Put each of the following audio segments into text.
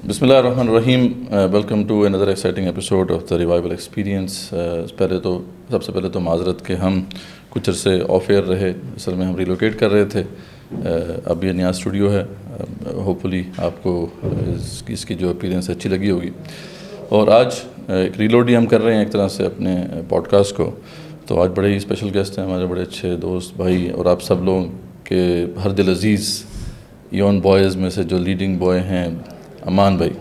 بسم اللہ الرحمن الرحیم. Welcome to another exciting episode of the revival experience. سب سے پہلے تو معذرت کہ ہم کچھ عرصے آف ایئر رہے. اصل میں ہم ریلوکیٹ کر رہے تھے. اب یہ نیا اسٹوڈیو ہے. ہوپفلی آپ کو اس کی جو اپیرنس اچھی لگی ہوگی. اور آج ایک ریلوڈ ہی ہم کر رہے ہیں ایک طرح سے اپنے پوڈ کاسٹ کو. تو آج بڑے ہی اسپیشل گیسٹ ہیں ہمارے, بڑے اچھے دوست بھائی, اور آپ سب لوگوں کے ہر دل عزیز یون بوائز میں سے جو لیڈنگ بوائے ہیں امان بھائی.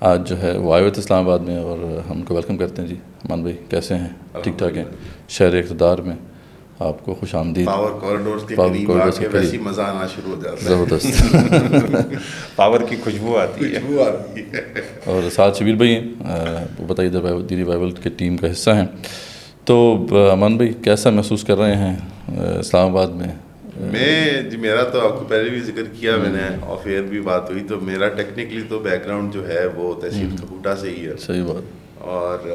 آج جو ہے وہ آئے ہوئے تھے اسلام آباد میں, اور ہم کو ویلکم کرتے ہیں. جی امان بھائی کیسے ہیں؟ ٹھیک ٹھاک ہیں؟ شہر اقتدار میں آپ کو خوش آمدید. پاور کوریڈورز کے قریب آ کے ویسی مزہ آنا شروع ہو جاتا ہے. زبردست. پاور کی خوشبو آتی ہے. اور ساتھ شبیر بھائی ہیں, وہ بتائیے دی ریوائول کے ٹیم کا حصہ ہیں. تو امان بھائی کیسا محسوس کر رہے ہیں اسلام آباد میں؟ میرا تو آپ کو پہلے بھی ذکر کیا میں نے, آف ایئر بھی بات ہوئی, تو میرا ٹیکنیکلی تو بیک گراؤنڈ جو ہے وہ تحصیل کھبوٹا سے ہی ہے. صحیح بات. اور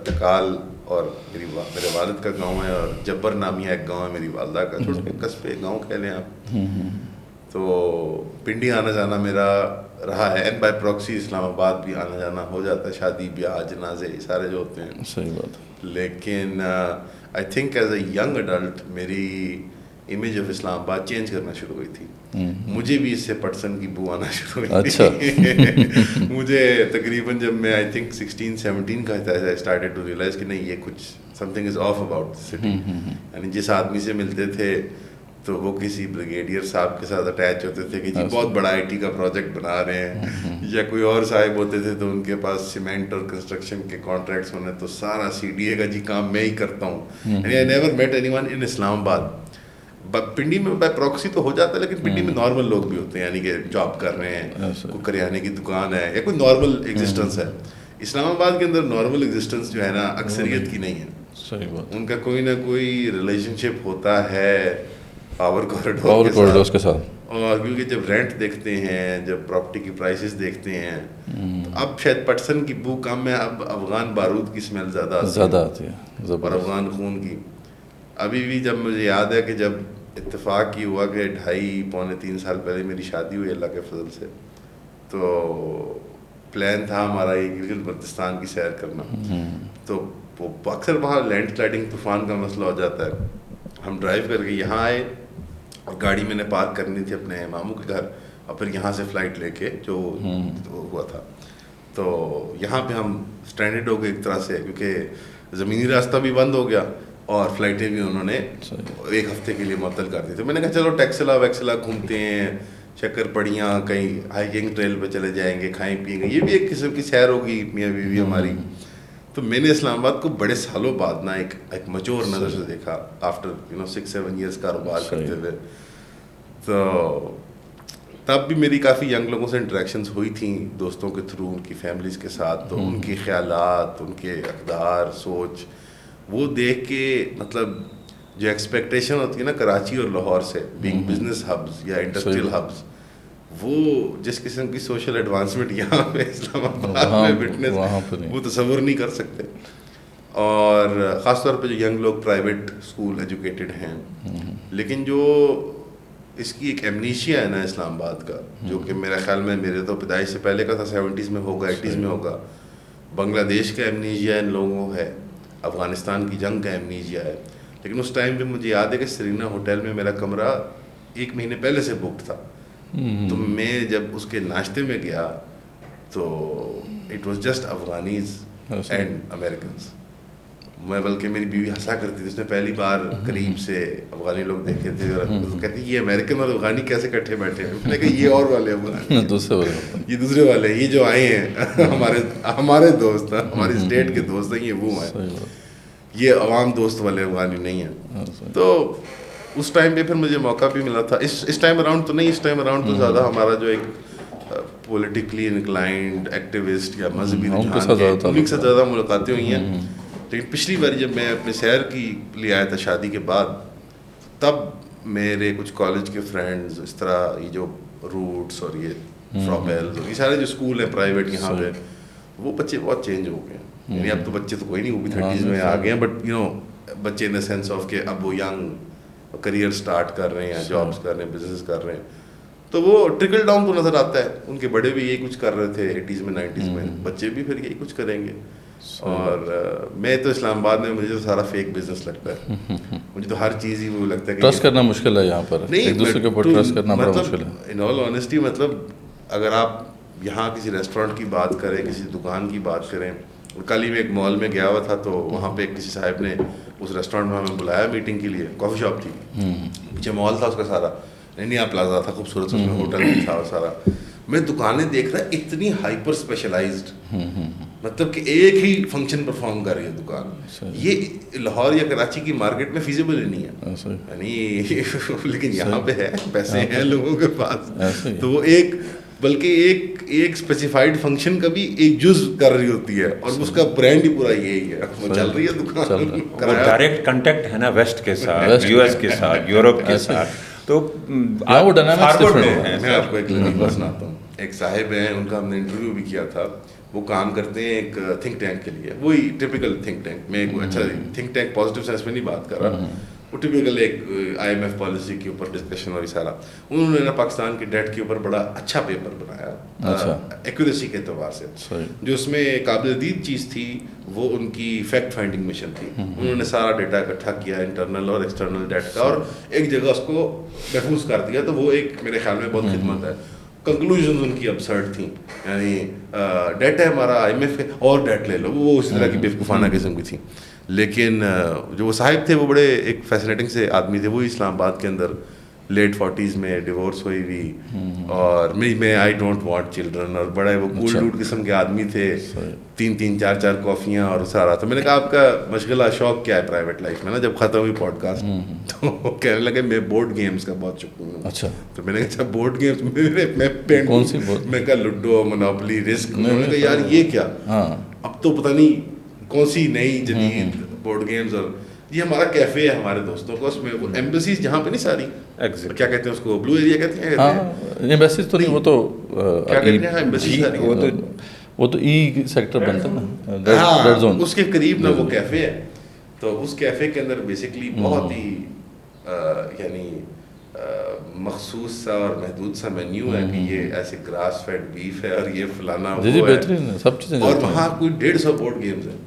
ٹکال اور میرے والد کا گاؤں ہے, اور جبر نامی ایک گاؤں ہے میری والدہ کا, چھوٹے قصبے گاؤں کہہ لیں آپ. تو پنڈی آنا جانا میرا رہا ہے, اینڈ بائی پراکسی اسلام آباد بھی آنا جانا ہو جاتا ہے, شادی بیاہ جنازے سارے جو ہوتے ہیں. صحیح بات. لیکن I think as a young adult میری امیج آف اسلام آباد چینج کرنا شروع ہوئی تھی. مجھے بھی اس سے پٹسن کی بو آنا شروع ہوئی تھی. مجھے تقریباً جب میں آئی تھنک 16-17 کا تھا, اسٹارٹیڈ ٹو ریئلائز کہ نہیں یہ کچھ some thing is of about city. یعنی جس آدمی سے ملتے تھے تو وہ کسی بریگیڈیئر صاحب کے ساتھ اٹیچ ہوتے تھے کہ جی بہت بڑا آئی ٹی کا پروجیکٹ بنا رہے ہیں, یا کوئی اور صاحب ہوتے تھے تو ان کے پاس سیمنٹ اور کنسٹرکشن کے کانٹریکٹس ہونے, تو سارا سی ڈی اے کا جی کام میں ہی کرتا ہوں. یعنی I never met any one in Islamabad Pindi. پنڈی میں بائی پراکسی تو ہو جاتا ہے, لیکن پنڈی میں نارمل لوگ بھی ہوتے ہیں, یعنی کہ جاب کر رہے ہیں, کوئی کریانے کی دکان ہے, یا کوئی نارمل ایگزسٹنس ہے. اسلام آباد کے اندر نارمل ایگزسٹنس جو ہے نا اکثریت کی نہیں ہے. صحیح بات. ان کا کوئی نہ کوئی ریلیشن شپ ہوتا ہے پاور کوریڈورز کے ساتھ. اور کیونکہ جب رینٹ دیکھتے ہیں, جب پراپرٹی کی پرائسز دیکھتے ہیں, اب شاید پٹسن کی بو کم ہے, اب افغان بارود کی اسمیل زیادہ آتی ہے, اور افغان خون کی. ابھی بھی جب مجھے یاد ہے کہ جب اتفاق یہ ہوا کہ 2.5-3 سال پہلے میری شادی ہوئی اللہ کے فضل سے, تو پلان تھا ہمارا یہ گلگت بلتستان کی سیر کرنا. تو اکثر وہاں لینڈ سلائڈنگ طوفان کا مسئلہ ہو جاتا ہے. ہم ڈرائیو کر کے یہاں آئے, اور گاڑی میں نے پارک کرنی تھی اپنے ماموں کے گھر, اور پھر یہاں سے فلائٹ لے کے جو ہوا تھا, تو یہاں پہ ہم اسٹینڈرڈ ہو گئے ایک طرح سے, کیونکہ زمینی راستہ بھی بند ہو گیا اور فلائٹیں بھی انہوں نے 1 ہفتے کے لیے معطل کر دی. تو میں نے کہا چلو ٹیکسلا ویکسلا گھومتے ہیں, شکر پڑیاں, کہیں ہائیکنگ ٹریل پہ چلے جائیں گے, کھائیں پیئیں گے, یہ بھی ایک قسم کی سیر ہوگی میاں بیوی ہماری. تو میں نے اسلام آباد کو بڑے سالوں بعد نا ایک میچور نظر سے دیکھا, آفٹر 6-7 ایئرس کاروبار کرتے ہوئے. تو تب بھی میری کافی ینگ لوگوں سے انٹریکشنز ہوئی تھیں دوستوں کے تھرو, ان کی فیملیز کے ساتھ. تو ان کے خیالات, ان کے اقدار, سوچ, وہ دیکھ کے مطلب جو ایکسپیکٹیشن ہوتی ہے نا کراچی اور لاہور سے, بینگ بزنس ہبز یا انڈسٹریل ہبز, وہ جس قسم کی سوشل ایڈوانسمنٹ یہاں پہ اسلام آباد میں وٹنس وہ تصور نہیں کر سکتے. اور خاص طور پہ جو ینگ لوگ پرائیویٹ اسکول ایجوکیٹڈ ہیں, لیکن جو اس کی ایک ایمنیشیا ہے نا اسلام آباد کا, جو کہ میرا خیال میں میرے تو پیدائش سے پہلے کا تھا, 70s میں ہوگا, 80s میں ہوگا. بنگلہ دیش کا ایمنیشیا ان لوگوں کو ہے, افغانستان کی جنگ کا ایمنیشیا ہے. لیکن اس ٹائم پہ مجھے یاد ہے کہ سرینا ہوٹل میں میرا کمرہ 1 مہینے پہلے سے بکڈ تھا. تو میں جب اس کے ناشتے میں گیا تو it was just افغانیز and Americans. میں بلکہ میری بیوی ہنسا کرتی تھی, اس نے پہلی بار قریب سے افغانی لوگ دیکھے تھے, اور کہتی یہ امریکن اور افغانی کیسے کٹھے بیٹھے ہیں. میں نے کہا یہ اور والے یہ دوسرے والے, یہ جو آئے ہیں ہمارے دوست ہیں, ہماری اسٹیٹ کے دوست ہیں, یہ وہ ہیں, یہ عوام دوست والے افغانی نہیں ہیں. تو اس ٹائم پہ پھر مجھے موقع بھی ملا تھا. اس ٹائم اراؤنڈ تو نہیں, اس ٹائم اراؤنڈ تو زیادہ ہمارا جو ایک پولیٹیکلی انکلائنڈ ایکٹیوسٹ یا مذہبی رجحان سے زیادہ ملاقاتیں ہوئی ہیں. لیکن پچھلی بار جب میں اپنے سیر کی لیے آیا تھا شادی کے بعد, تب میرے کچھ کالج کے فرینڈز, اس طرح یہ جو روٹس اور یہ فرابیلز اور یہ سارے جو اسکول ہیں پرائیویٹ یہاں پہ, وہ بچے بہت چینج ہو گئے ہیں. یعنی اب تو بچے تو کوئی نہیں, وہ بھی 30s میں آ گئے ہیں, بٹ بچے ان دا سینس آف کہ اب وہ ینگ کریئر اسٹارٹ کر رہے ہیں, جابس کر رہے ہیں, بزنس کر رہے ہیں. تو وہ ٹرکل ڈاؤن تو نظر آتا ہے. ان کے بڑے بھی یہی کچھ کر رہے تھے 80s میں 90s میں, بچے بھی پھر یہی کچھ کریں گے. اور میں تو اسلام آباد میں مجھے تو سارا فیک بزنس لگتا ہے. مجھے تو ہر چیز ہی وہ لگتا ہے کہ ٹرسٹ کرنا مشکل ہے یہاں پر, ایک دوسرے کے اوپر ٹرسٹ کرنا بڑا مشکل ہے. ان آل آنیسٹی مطلب اگر آپ یہاں کسی ریسٹورینٹ کی بات کریں, کسی دکان کی بات کریں, کل ہی میں ایک مال میں گیا ہوا تھا تو وہاں پہ کسی صاحب نے اس ریسٹورینٹ میں ہمیں بلایا میٹنگ کے لیے. کافی شاپ تھی, پیچھے مال تھا اس کا سارا, انڈیا پلازا تھا خوبصورت, اس میں ہوٹل بھی تھا سارا. میں دکانیں دیکھ رہا اتنی ہائپر اسپیشلائزڈ, مطلب کہ ایک ہی فنکشن پرفارم کر رہی ہے دکان. یہ لاہور یا کراچی کی مارکیٹ میں فیزیبل ہی نہیں ہے یعنی, لیکن یہاں پہ ہے, پیسے ہیں لوگوں کے پاس, تو وہ ایک بلکہ ایک اسپیسیفائڈ فنکشن کا بھی ایک جز کر رہی ہوتی ہے, اور اس کا برانڈ ہی پورا یہی ہے, وہ چل رہی ہے دکان. وہ ڈائریکٹ کنٹیکٹ ہے نا ویسٹ کے ساتھ, یو ایس کے ساتھ, یورپ کے ساتھ, تو وہ ڈائنامکس ہیں. میں آپ کو ایک لطیفہ سناتا ہوں. ایک صاحب ہیں, ان کا ہم نے انٹرویو بھی کیا تھا. وہ کام کرتے ہیں ایک تھنک ٹینک کے لیے, وہی ٹپیکل تھنک ٹینک. میں اچھا تھنک ٹینک پازیٹیو سینس میں نہیں بات کر رہا, وہ ٹپیکل ایک IMF پالیسی کے اوپر ڈسکشن ہوئی سارا. انہوں نے نا پاکستان کی ڈیٹ کے اوپر بڑا اچھا پیپر بنایا ایکوریسی کے اعتبار سے. جو اس میں قابل دید چیز تھی وہ ان کی فیکٹ فائنڈنگ مشن تھی. انہوں نے سارا ڈیٹا اکٹھا کیا, انٹرنل اور ایکسٹرنل ڈیٹا, اور ایک جگہ اس کو محفوظ کر دیا. تو وہ ایک میرے خیال میں بہت خدمت ہے. کنکلوژنز ان کی ابسرڈ تھیں, یعنی ڈیٹا ہے ہمارا IMF ہے اور ڈیٹ لے لو, وہ اسی طرح کی بیوقوفانہ قسم کی تھیں. لیکن جو وہ صاحب تھے وہ بڑے ایک فیسنیٹنگ سے آدمی تھے. وہ اسلام آباد کے اندر لیٹ 40s میں ڈیورس ہوئی ہوئی, اور میں آئی ڈونٹ وانٹ چلڈرن, اور بڑے وہ کول ڈوڈ قسم کے آدمی تھے. 3 4 کافیاں اور سارا. تو میں نے کہا آپ کا مشغلہ شوق کیا ہے پرائیویٹ لائف میں نا, جب ختم ہوئی پوڈ کاسٹ, تو کہنے لگے میں بورڈ گیمس کا بہت شوقین ہوں. اچھا, تو میں نے کہا اچھا بورڈ گیمس, میں کون سی بورڈ؟ میں کہا لوڈو, منوپلی, رسک. میں نے کہا یار یہ کیا, اب تو پتہ نہیں کون سی نئی جدید بورڈ گیمز. اور یہ ہمارا کیفے ہے ہمارے دوستوں کا, اس میں وہ ایمبیسیز جہاں پہ نہیں ساری, کیا کہتے ہیں اس کو, بلو ایریا کہتے ہیں. ایمبیسیز تو نہیں, وہ تو کیا کہتے ہیں ایمبیسیز, وہ تو ای سیکٹر بنتا ہے نا, ریڈ زون, اس کے قریب نا وہ کیفے ہے. تو اس کیفے کے اندر بیسکلی بہت ہی یعنی مخصوص سا اور محدود سا مینیو ہے کہ یہ ایسے گراس فیڈ بیف ہے اور یہ فلانا وہ ہے, سب چیزیں. اور وہاں کوئی 150 بورڈ گیمز ہیں,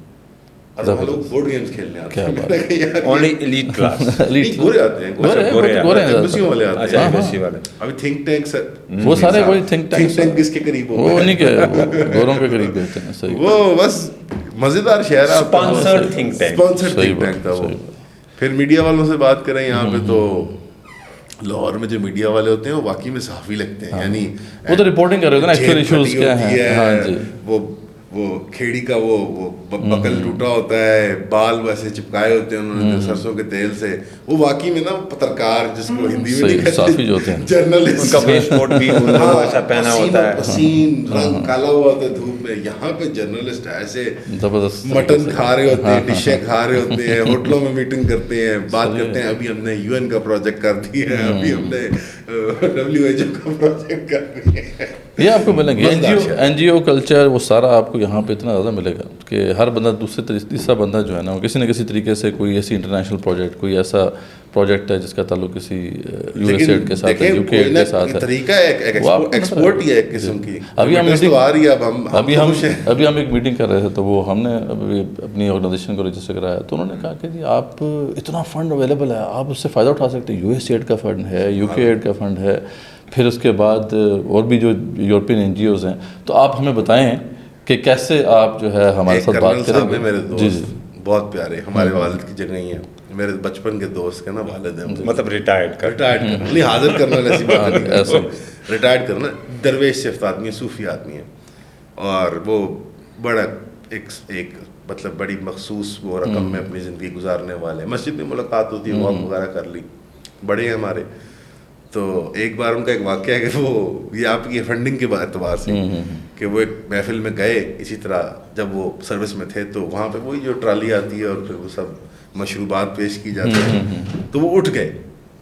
اور وہاں لوگ بورڈ گیمز کھیلنے آتے ہیں. اونلی ایلیٹ کلاس, گورے آتے ہیں, ایمبیسیوں والے آتے ہیں. ابھی تھنک ٹینک وہ سارے وہی تھنک ٹینک کس کے قریب ہو, وہ نہیں کہ گوروں کے قریب ہوتے ہیں. صحیح, وہ بس مزیدار شہر ہے, اسپانسرڈ تھنک ٹینک تھا وہ. پھر میڈیا والوں سے بات کریں یہاں پہ, تو لاہور میں جو میڈیا والے ہوتے ہیں وہ واقعی میں صحافی لگتے ہیں. یعنی وہ تو رپورٹنگ کر رہے ہوتے ہیں نا, ایکچوئل ایشوز کیا ہیں. وہ کھیڑی کا وہ بکل ٹوٹا ہوتا ہے, بال ویسے چپکائے ہوتے ہیں انہوں نے سرسوں کے تیل سے. وہ واقعی میں نا پترکار, جس کو ہندی میں نہیں کہتے, جرنلسٹ, ان کا فیس کوٹ بھی ایسا پہنا ہوتا ہے, پسین رنگ کالا ہوا ہوتا ہے دھوپ میں. یہاں پہ جرنلسٹ ایسے مٹن کھا رہے ہوتے ہیں, ڈشیں کھا رہے ہوتے ہیں, ہوٹلوں میں میٹنگ کرتے ہیں, بات کرتے ہیں ابھی ہم نے UN کا پروجیکٹ کر دیا ہے, ابھی ہم نے WHO کا پروجیکٹ کر دیا ہے. یہ آپ کو ملیں گے NGO کلچر, وہ سارا آپ کو یہاں پہ اتنا زیادہ ملے گا کہ ہر بندہ دوسرے تیسرا بندہ جو ہے نا, وہ کسی نہ کسی طریقے سے کوئی ایسی انٹرنیشنل پروجیکٹ, کوئی ایسا پروجیکٹ ہے جس کا تعلق کسی USAID کے ساتھ ہے, UK کے ساتھ ہے. طریقہ ایکسپورٹ ہی ہے ایک قسم کی. ابھی ہم ایک میٹنگ کر رہے تھے, تو وہ ہم نے ابھی اپنی آرگنائزیشن کو رجسٹر کرایا, تو انہوں نے کہا کہ جی آپ اتنا فنڈ اویلیبل ہے, آپ اس سے فائدہ اٹھا سکتے ہیں. USAID کا فنڈ ہے, UKAID کا فنڈ ہے, پھر اس کے بعد اور بھی جو یورپین NGOز ہیں. تو آپ ہمیں بتائیں کہ کیسے آپ جو ہے ہمارے ساتھ بات کریں گے. میرے دوست بہت پیارے, ہمارے والد کی جگہ ہی ہیں, میرے بچپن کے دوست کے نا والد ہیں, مطلب ریٹائرڈ کرنا, نہیں حاضر کرنا ایسی بات نہیں, ریٹائرڈ کرنا. درویش صفت آدمی ہے, صوفی آدمی ہے, اور وہ بڑا ایک مطلب بڑی مخصوص وہ رقم میں اپنی زندگی گزارنے والے. مسجد میں ملاقات ہوتی ہے, واک وغیرہ کر لی, بڑے ہیں ہمارے. تو ایک بار ان کا ایک واقعہ ہے کہ وہ یہ آپ کی فنڈنگ کے اعتبار سے کہ وہ ایک محفل میں گئے اسی طرح, جب وہ سروس میں تھے, تو وہاں پہ وہی جو ٹرالی آتی ہے اور پھر وہ سب مشروبات پیش کی جاتی ہیں, تو وہ اٹھ گئے.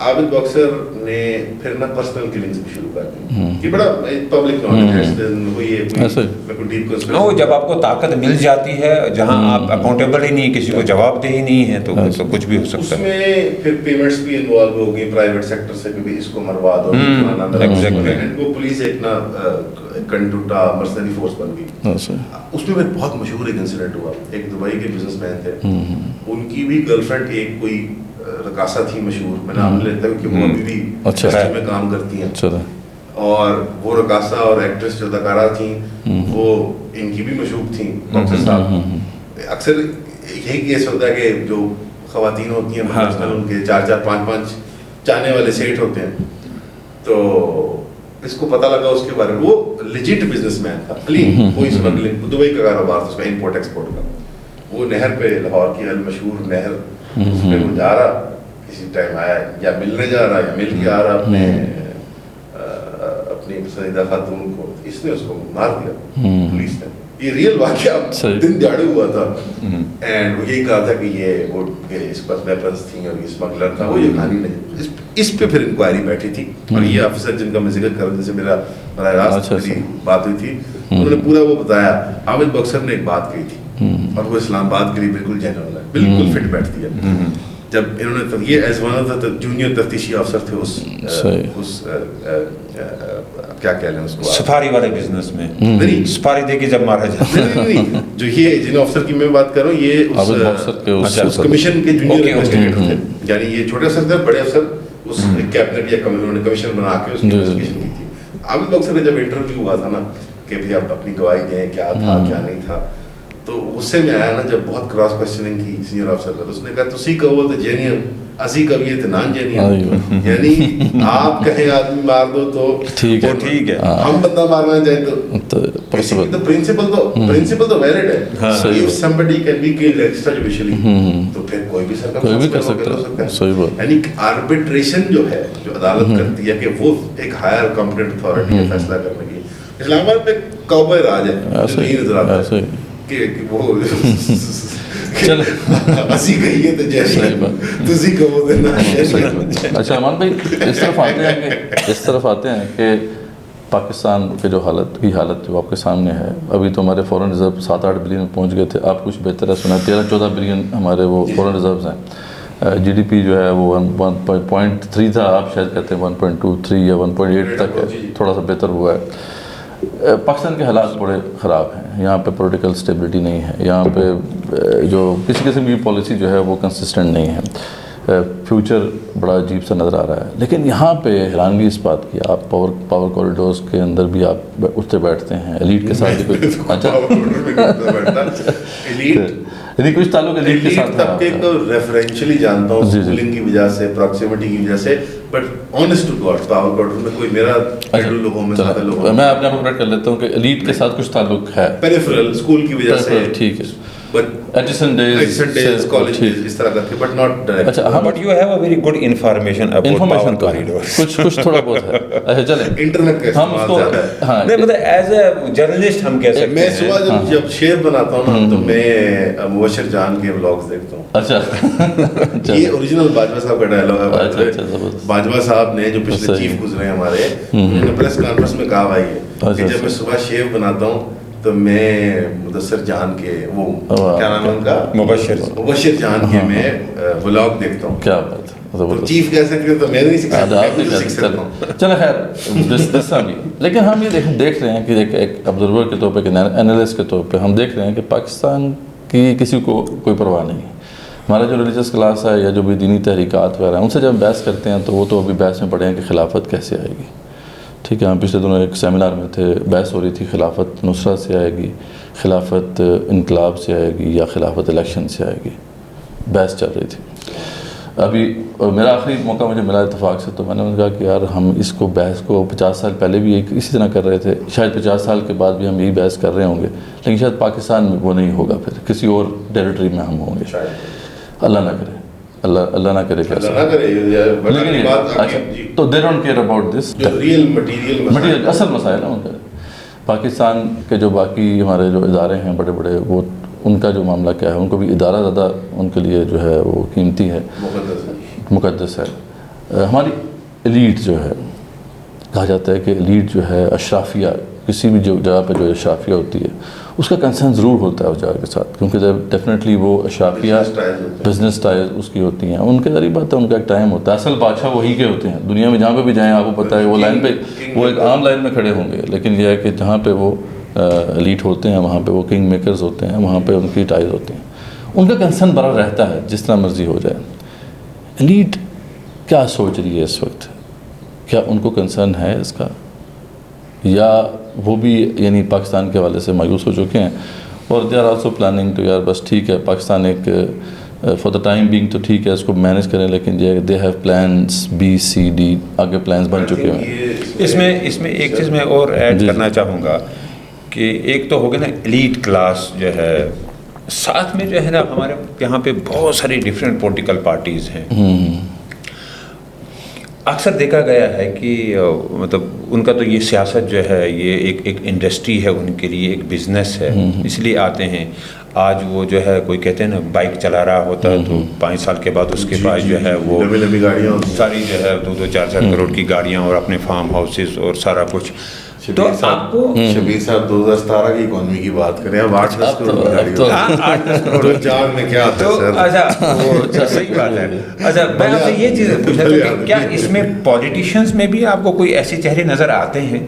عابد باکسر نے پھر نا پرسنل کلنگز بھی شروع کر دی کہ بڑا پبلک نالج ہے. وہ جب آپ کو طاقت مل جاتی ہے جہاں آپ اکاؤنٹیبل ہی نہیں, کسی کو جواب دہ ہی نہیں ہے, تو کچھ بھی ہو سکتا ہے. اس میں پھر پیمنٹس بھی انوالو ہو گئی پرائیویٹ سیکٹر سے بھی, اس کو مروا دو, وہ پولیس ایک نا کنٹوٹا مرسنری فورس بن گئی. اس میں بہت مشہور ایک انسیڈنٹ ہوا. ایک دبئی کے بزنس مین تھے, ان کی بھی گرل فرینڈ ایک کوئی رقاصہ تھی مشہور, میں نام لیتا ہوں کہ وہ ابھی بھی انڈسٹری میں کام کرتی ہیں, اور وہ رقاصہ اور ایکٹریس جو اداکارہ تھیں وہ ان کی بھی مشہور تھیں. باکسر صاحب اکثر یہی کیس ہوتا ہے کہ جو خواتین ہوتی ہیں ان کے 4-5 چاہنے والے سیٹ ہوتے ہیں. تو اس کو پتہ لگا اس کے بارے میں, وہ لیجٹ بزنس مین تھا, کلین, کوئی اسمگلنگ, دبئی کا کاروبار تھا اس کا, امپورٹ ایکسپورٹ کا. وہ نہر پہ, لاہور کی المشہور نہر, اس پہ وہ جا رہا, کسی ٹائم آیا, یا ملنے جا رہا یا مل کے آ رہا اپنی پسندیدہ خاتون کو, اس نے اس کو مار دیا پولیس نے. یہ ریئل واقعہ دن دیہڑے ہوا تھا. اینڈ وہ یہی کہا تھا کہ یہ وہ اس پر ویپنس تھیں اور یہ اسمگلر تھا, وہ یہ کہانی نہیں. اس پہ پھر انکوائری بیٹھی تھی, اور یہ آفیسر جن کا میں ذکر کر رہا ہوں, جیسے میرا براہ راست میری بات ہوئی تھی, انہوں نے پورا وہ بتایا. عابد باکسر نے ایک بات کہی تھی, اور وہ اسلام آباد کے لیے بالکل جینرل ہے, بالکل فٹ بیٹھتی ہے. جب انہوں نے یہ as one of the junior تفتیشی افسر تھے اس کیا کہہ لیں اس کو, سفاری والے بزنس میں, سفاری دے کے جب مارا جاتا ہے, جو یہ جن افسر کی میں بات کر رہا ہوں, یہ اس کمیشن کے جونیئر انویسٹیگیٹر تھے. یعنی یہ چھوٹے افسر تھے, بڑے افسر اس کیبنٹ یا انہوں نے کمیشن بنا کے اس کی انویسٹیگیشن کی تھی. عابد باکسر کا جب انٹرویو ہوا تھا نا کہ بھائی آپ اپنی گواہی دیں, کیا تھا کیا نہیں تھا, تو غصے میں آیا نا جب بہت کراس کوسچننگ کی سینئر افسر کا. اس نے کہا تسی کہو تو جینئر, اسی کہیے تو نان جینئر. یعنی آپ کہیں آدمی مار دو تو ٹھیک ہے, ہم بندہ مارنا چاہیں تو پرنسپل تو ویلڈ ہے. if somebody can be killed extrajudicially تو پھر کوئی بھی سرکمسٹانس کر سکتا ہے. یعنی آربیٹریشن جو ہے, جو عدالت کرتی ہے, کہ وہ ایک ہائر کمپیٹنٹ اتھارٹی ہے فیصلہ کرنے کی. اسلام آباد میں کاؤبوائے راج ہے, نہیں نظر آتا ہے کہ وہ اسی کہیے تو جیسے تسی کہو دینا. اچھا امان بھائی, اس طرف آتے ہیں کہ پاکستان کے جو حالت جو آپ کے سامنے ہے, ابھی تو ہمارے فورن ریزرو 7-8 بلین میں پہنچ گئے تھے, آپ کچھ بہتر ہے سنا 13-14 بلین ہمارے وہ فورن ریزروز ہیں. جی ڈی پی جو ہے وہ 1.3 تھا, آپ شاید کہتے ہیں 1.23 یا 1.8 تک ہے, تھوڑا سا بہتر ہوا ہے. پاکستان کے حالات بڑے خراب ہیں, یہاں پہ پولیٹیکل اسٹیبلٹی نہیں ہے, یہاں پہ جو کسی قسم کی پالیسی جو ہے وہ کنسسٹنٹ نہیں ہے, فیوچر بڑا عجیب سا نظر آ رہا ہے. لیکن یہاں پہ حیرانگی اس بات کی, آپ پاور کوریڈورز کے اندر بھی آپ اٹھتے بیٹھتے ہیں, ایلیٹ کے ساتھ بھی یعنی کچھ تعلق ایلیٹ کے ساتھ طبقے کو ریفرنشلی جانتا ہوں, اسکولنگ کی وجہ سے, پراکسیمٹی کی وجہ سے, but honest to god power corridor میں کوئی میرا لوگوں میں زیادہ لوگوں میں اپنے آپ کو کریکٹ کر لیتا ہوں کہ ایلیٹ کے ساتھ کچھ تعلق ہے, پیریفرل اسکول کی وجہ سے, ٹھیک ہے, ایڈیشن ڈیز کالجز اس طرح کر کے, بٹ ناٹ ڈائریکٹ. اچھا, but you have a very good information about corridors, کچھ تھوڑا بہت ہے. اچھا چلیں, انٹرنیٹ کا استعمال زیادہ ہے. ہاں نہیں مطلب ایز اے جرنلسٹ ہم کہہ سکتے ہیں, میں صبح جب شیئر بناتا ہوں نا تو میں مبشر جان کے ولاگز دیکھتا ہوں. اچھا, یہ اوریجنل باجوہ صاحب کا ڈائلاگ ہے. باجوہ صاحب نے جو پچھلے چیف گزرے ہمارے, انہوں نے پریس کانفرنس میں کہا بھائی کہ جب میں صبح شیو بناتا ہوں تو میں مدثر جان کے وہ کیا نام ہے ان کا, مبشر جان کے میں ولاگ دیکھتا ہوں. کیا بات ہے, چیف کہہ سکتے تو میں نہیں سکھ سکتا ہوں. چلو خیر, لیکن ہم یہ دیکھ رہے ہیں کہ ایک آبزرور کے طور پہ, ایک اینالسٹ کے طور پہ ہم دیکھ رہے ہیں کہ پاکستان کی کسی کو کوئی پرواہ نہیں ہے. ہمارا جو ریلیجس کلاس ہے یا جو بھی دینی تحریکات وغیرہ, ان سے جب بحث کرتے ہیں تو وہ تو ابھی بحث میں پڑے ہیں کہ خلافت کیسے آئے گی. ٹھیک ہے, ہم پچھلے دنوں ایک سیمینار میں تھے, بحث ہو رہی تھی خلافت نصرت سے آئے گی, خلافت انقلاب سے آئے گی, یا خلافت الیکشن سے آئے گی, بحث چل رہی تھی. ابھی میرا آخری موقع مجھے ملا اتفاق سے, تو میں نے کہا کہ یار ہم اس کو بحث کو 50 سال پہلے بھی اسی طرح کر رہے تھے, شاید 50 سال کے بعد بھی ہم یہی بحث کر رہے ہوں گے, لیکن شاید پاکستان میں وہ نہیں ہوگا, پھر کسی اور ٹیریٹری میں ہم ہوں گے. اللہ نہ کرے, اللہ نہ کرے تو they don't care about this material اصل مسائل ہیں ان کا. پاکستان کے جو باقی ہمارے جو ادارے ہیں بڑے بڑے, وہ ان کا جو معاملہ کیا ہے, ان کو بھی ادارہ زیادہ ان کے لیے جو ہے وہ قیمتی ہے, مقدس ہے. ہماری ایلیٹ جو ہے، کہا جاتا ہے کہ ایلیٹ جو ہے اشرافیہ، کسی بھی جو جگہ پہ جو اشرافیہ ہوتی ہے اس کا کنسرن ضرور ہوتا ہے اس جگہ کے ساتھ، کیونکہ ڈیفینیٹلی وہ اشرافیہ بزنس ٹائز اس کی ہوتی ہیں، ان کے ذریعے بات ہے، ان کا ایک ٹائم ہوتا ہے، اصل بادشاہ وہی کے ہوتے ہیں دنیا میں، جہاں پہ بھی جائیں آپ کو پتہ ہے وہ لائن پہ، وہ ایک عام لائن میں کھڑے ہوں گے، لیکن یہ ہے کہ جہاں پہ وہ ایلیٹ ہوتے ہیں وہاں پہ وہ کنگ میکرز ہوتے ہیں، وہاں پہ ان کی ٹائز ہوتے ہیں، ان کا کنسرن بڑا رہتا ہے جس طرح مرضی ہو جائے۔ ایلیٹ کیا سوچ رہی ہے اس وقت؟ کیا ان کو کنسرن ہے اس کا، یا وہ بھی یعنی پاکستان کے حوالے سے مایوس ہو چکے ہیں اور دے آر آلسو پلاننگ تو یار بس ٹھیک ہے پاکستان ایک فار دا ٹائم بینگ تو ٹھیک ہے اس کو مینیج کریں، لیکن یہ they have plans B C D, آگے پلانس بن چکے ہیں۔ اس میں ایک چیز میں اور ایڈ کرنا چاہوں گا کہ ایک تو ہوگا نا ایلیٹ کلاس جو ہے، ساتھ میں جو ہے نا ہمارے یہاں پہ بہت ساری ڈفرینٹ پولیٹیکل پارٹیز ہیں۔ اکثر دیکھا گیا ہے کہ مطلب ان کا تو یہ سیاست جو ہے یہ ایک انڈسٹری ہے ان کے لیے، ایک بزنس ہے، اس لیے آتے ہیں۔ آج وہ جو ہے کوئی کہتے ہیں نا بائک چلا رہا ہوتا ہے تو 5 سال کے بعد اس کے پاس جو ہے وہ ساری جو ہے 2-2 4-4 کروڑ کی گاڑیاں اور اپنے فارم ہاؤسز اور سارا کچھ۔ تو آپ کو شبیر صاحب 2017 کی اکانومی کی بات کریں، اب 8-10 کروڑ میں کیا تو اچھا صحیح بات ہے۔ اچھا میں آپ سے یہ چیز پوچھنا تھا کہ کیا اس میں پولیٹیشینز میں بھی آپ کو کوئی ایسے چہرے نظر آتے ہیں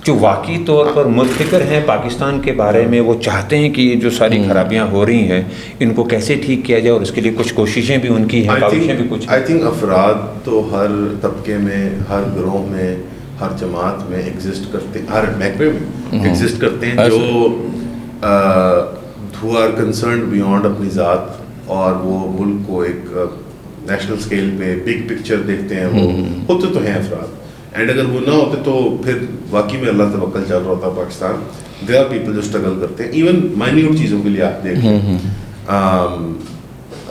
جو واقعی طور پر متفکر ہیں پاکستان کے بارے میں، وہ چاہتے ہیں کہ یہ جو ساری خرابیاں ہو رہی ہیں ان کو کیسے ٹھیک کیا جائے، اور اس کے لیے کچھ کوششیں بھی ان کی ہیں، کاوشیں بھی کچھ؟ آئی تھنک افراد تو ہر طبقے میں، ہر گروہ میں، ہر جماعت میں ایگزسٹ کرتے ہیں، ہر محکمے میں ایگزسٹ کرتے ہیں، جو who are concerned beyond اپنی ذات، اور وہ ملک کو ایک نیشنل اسکیل پہ بگ پکچر دیکھتے ہیں، وہ ہوتے تو ہیں افراد، اینڈ اگر وہ نہ ہوتے تو پھر واقعی میں اللہ توکل چل رہا ہوتا پاکستان۔ دیر آر پیپل جو اسٹرگل کرتے ہیں ایون مائنیوٹ چیزوں کے لیے، آپ دیکھیں،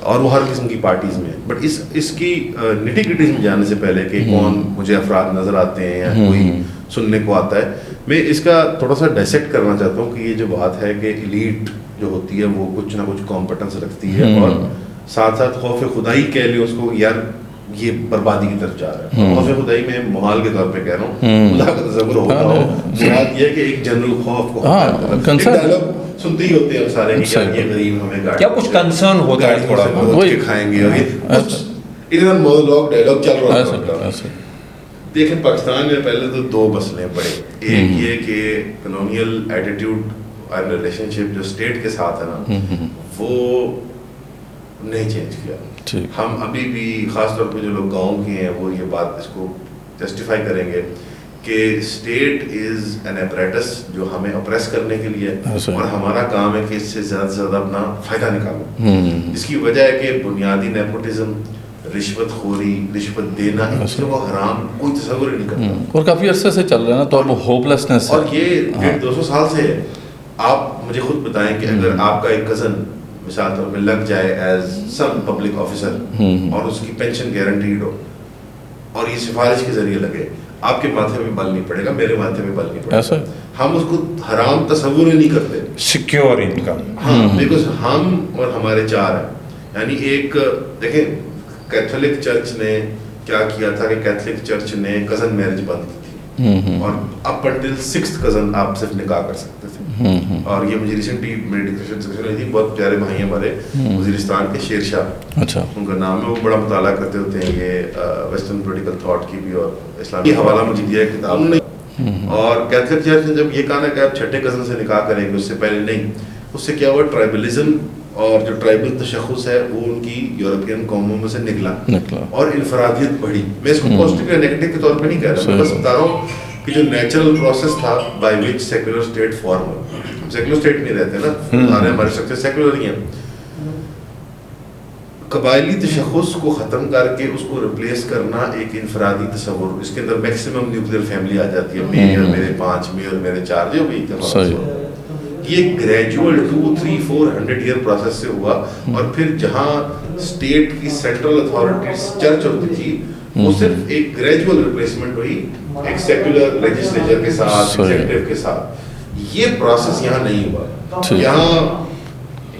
اور وہ ہر قسم کی پارٹیز میں۔ بٹ اس کی نٹی گریٹیز میں جانے سے پہلے کہ کون مجھے افراد نظر آتے ہیں یا کوئی سننے کو آتا ہے، میں اس کا تھوڑا سا ڈائسیکٹ کرنا چاہتا ہوں کہ یہ جو بات ہے کہ ایلیٹ جو ہوتی ہے وہ کچھ نہ کچھ کمپٹنس رکھتی ہے، اور ساتھ ساتھ خوف خدائی کہہ لیں اس کو، یار یہ بربادی کی طرف جا رہا ہے۔ خوف خدائی میں محال کے طور پہ کہہ رہا ہوں، خدا کا تصور ہوتا ہو، مراد یہ ہے کہ ایک جنرل خوف کو سنتے ہی ہوتے ہیں سارے کہ یہ غریب ہمیں کیا کچھ کنسرن ہوتا ہے تھوڑا بہت کے کھائیں گے، اور یہ ادھر مونولوگ ڈائلاگ چل رہا ہے۔ دیکھیں پاکستان میں پہلے تو 2 مسئلے پڑے، ایک یہ کہ کلونیل ایٹیٹیوڈ اور ریلیشن شپ جو اسٹیٹ کے ساتھ ہے نا وہ نہیں چینج کیا۔ ہم ابھی بھی خاص طور پہ جو لوگ گاؤں کے ہیں وہ یہ بات اس کو جسٹیفائی کریں گے کہ اسٹیٹ از این ایپریٹس جو ہمیں اپریس کرنے کے لیے، اور ہمارا کام ہے کہ اس سے زیادہ سے زیادہ اپنا فائدہ نکالو۔ اس کی وجہ ہے کہ بنیادی نیپوٹزم، رشوت خوری، رشوت دینا، ایک دوسرے کو حرام کوئی تصور ہی نہیں کرتا، اور کافی عرصے سے چل رہا ہے نا، تو اب ہوپلیسنس ہے، اور یہ 150-200 سال سے ہے۔ آپ مجھے خود بتائیں کہ اگر آپ کا ایک کزن مثال طور پہ لگ جائے ایز سم پبلک آفیسر اور اس کی پینشن گارنٹیڈ ہو، اور یہ سفارش کے ذریعے لگے، آپ کے ماتھے میں بل نہیں پڑے گا، میرے ماتھے میں بل نہیں پڑے گا، ہم اس کو حرام تصور ہی نہیں کرتے، سیکیور انکم۔ ہاں، بیکاز ہم اور ہمارے 4 ہیں۔ یعنی ایک دیکھیں کیتھولک چرچ نے کیا کیا تھا کہ کیتھولک چرچ نے کزن میرج بند کی تھی، اور اپ انٹل 6th کزن آپ صرف نکاح کر سکتے تھے۔ اور یہ مجھے ریسنٹلی میری ڈسکشن ہوئی تھی، بہت پیارے بھائی ہمارے وزیرستان کے شیر شاہ، ان کا نام ہے، وہ بڑا مطالعہ کرتے ہوتے ہیں یہ ویسٹرن پولیٹیکل تھاٹ کی بھی اور اسلامی حوالہ مجھے دیا ہے کتاب نے۔ اور کیتھولک چرچ نے جب یہ کہا نا کہ آپ 6ٹھے کزن سے نکاح کریں گے، اس سے پہلے نہیں، اس سے کیا ہوا ٹرائبلزم اور جو ٹرائبل تشخص ہے وہ ان کی یورپین قوموں میں سے نکلا اور انفرادیت بڑھی۔ میں اس کو پازیٹیو یا نیگیٹو کے طور پہ نہیں کہہ رہا، میں بس بتا رہا ہوں کہ جو نیچرل پروسیس تھا by which secular state form ہوا، ہم سیکولر اسٹیٹ نہیں رہتے نا، ہمارے سکتے سیکولر ہی ہیں، قبائلی تشخص کو ختم کر کے اس کو ریپلیس کرنا ایک انفرادی تصور، اس کے اندر میکسیمم نیوکلیئر فیملی آ جاتی ہے، میرے اور میرے 5، میرے اور میرے 4، جو بھی اتفاق۔ یہ گریجول 200-300-400 ایئر پروسیس سے ہوا، اور پھر جہاں اسٹیٹ کی سینٹرل اتھارٹیز چرچ ہوتی تھی وہ صرف ایک گریجول ریپلیسمنٹ ہوئی ایک سیکولر لیجسلیچر کے ساتھ، ایگزیکٹو کے ساتھ۔ یہ پروسیس یہاں نہیں ہوا، یہاں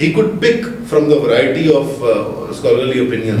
He could pick from the variety of scholarly opinions.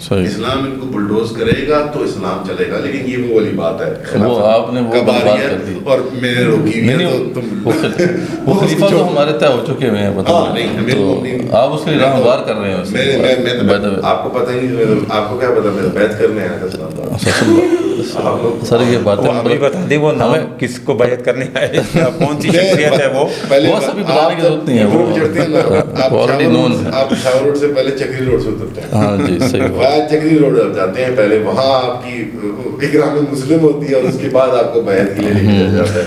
اسلام ان کو بلڈوز کرے گا تو اسلام چلے گا. لیکن یہ وہ والی بات ہے, وہ آپ نے وہ بات کر دی اور میں نے روکی ہوئی ہے, تو وہ خلیفہ تو ہمارے طے ہو چکے ہوئے ہیں, آپ اس کے راہ ہموار کر رہے ہیں. آپ کو پتہ ہی نہیں, آپ کو کیا پتا, میں بیعت کرنے آیا تھا. سر یہ بات بتا دیں وہ نام کس کو بیعت کرنے آئے, کون سی شخصیت ہے وہ سبھی بتانے کی ضرورت نہیں ہے. آپ پشاور روڈ سے پہلے چکری روڈ سے اترتے ہیں. ہاں جی صحیح. چکری روڈ جاتے ہیں پہلے, وہاں آپ کی اکرام مسلم ہوتی ہے, اور اس کے بعد آپ کو بیعت کے لیے لے کے جاتا ہے.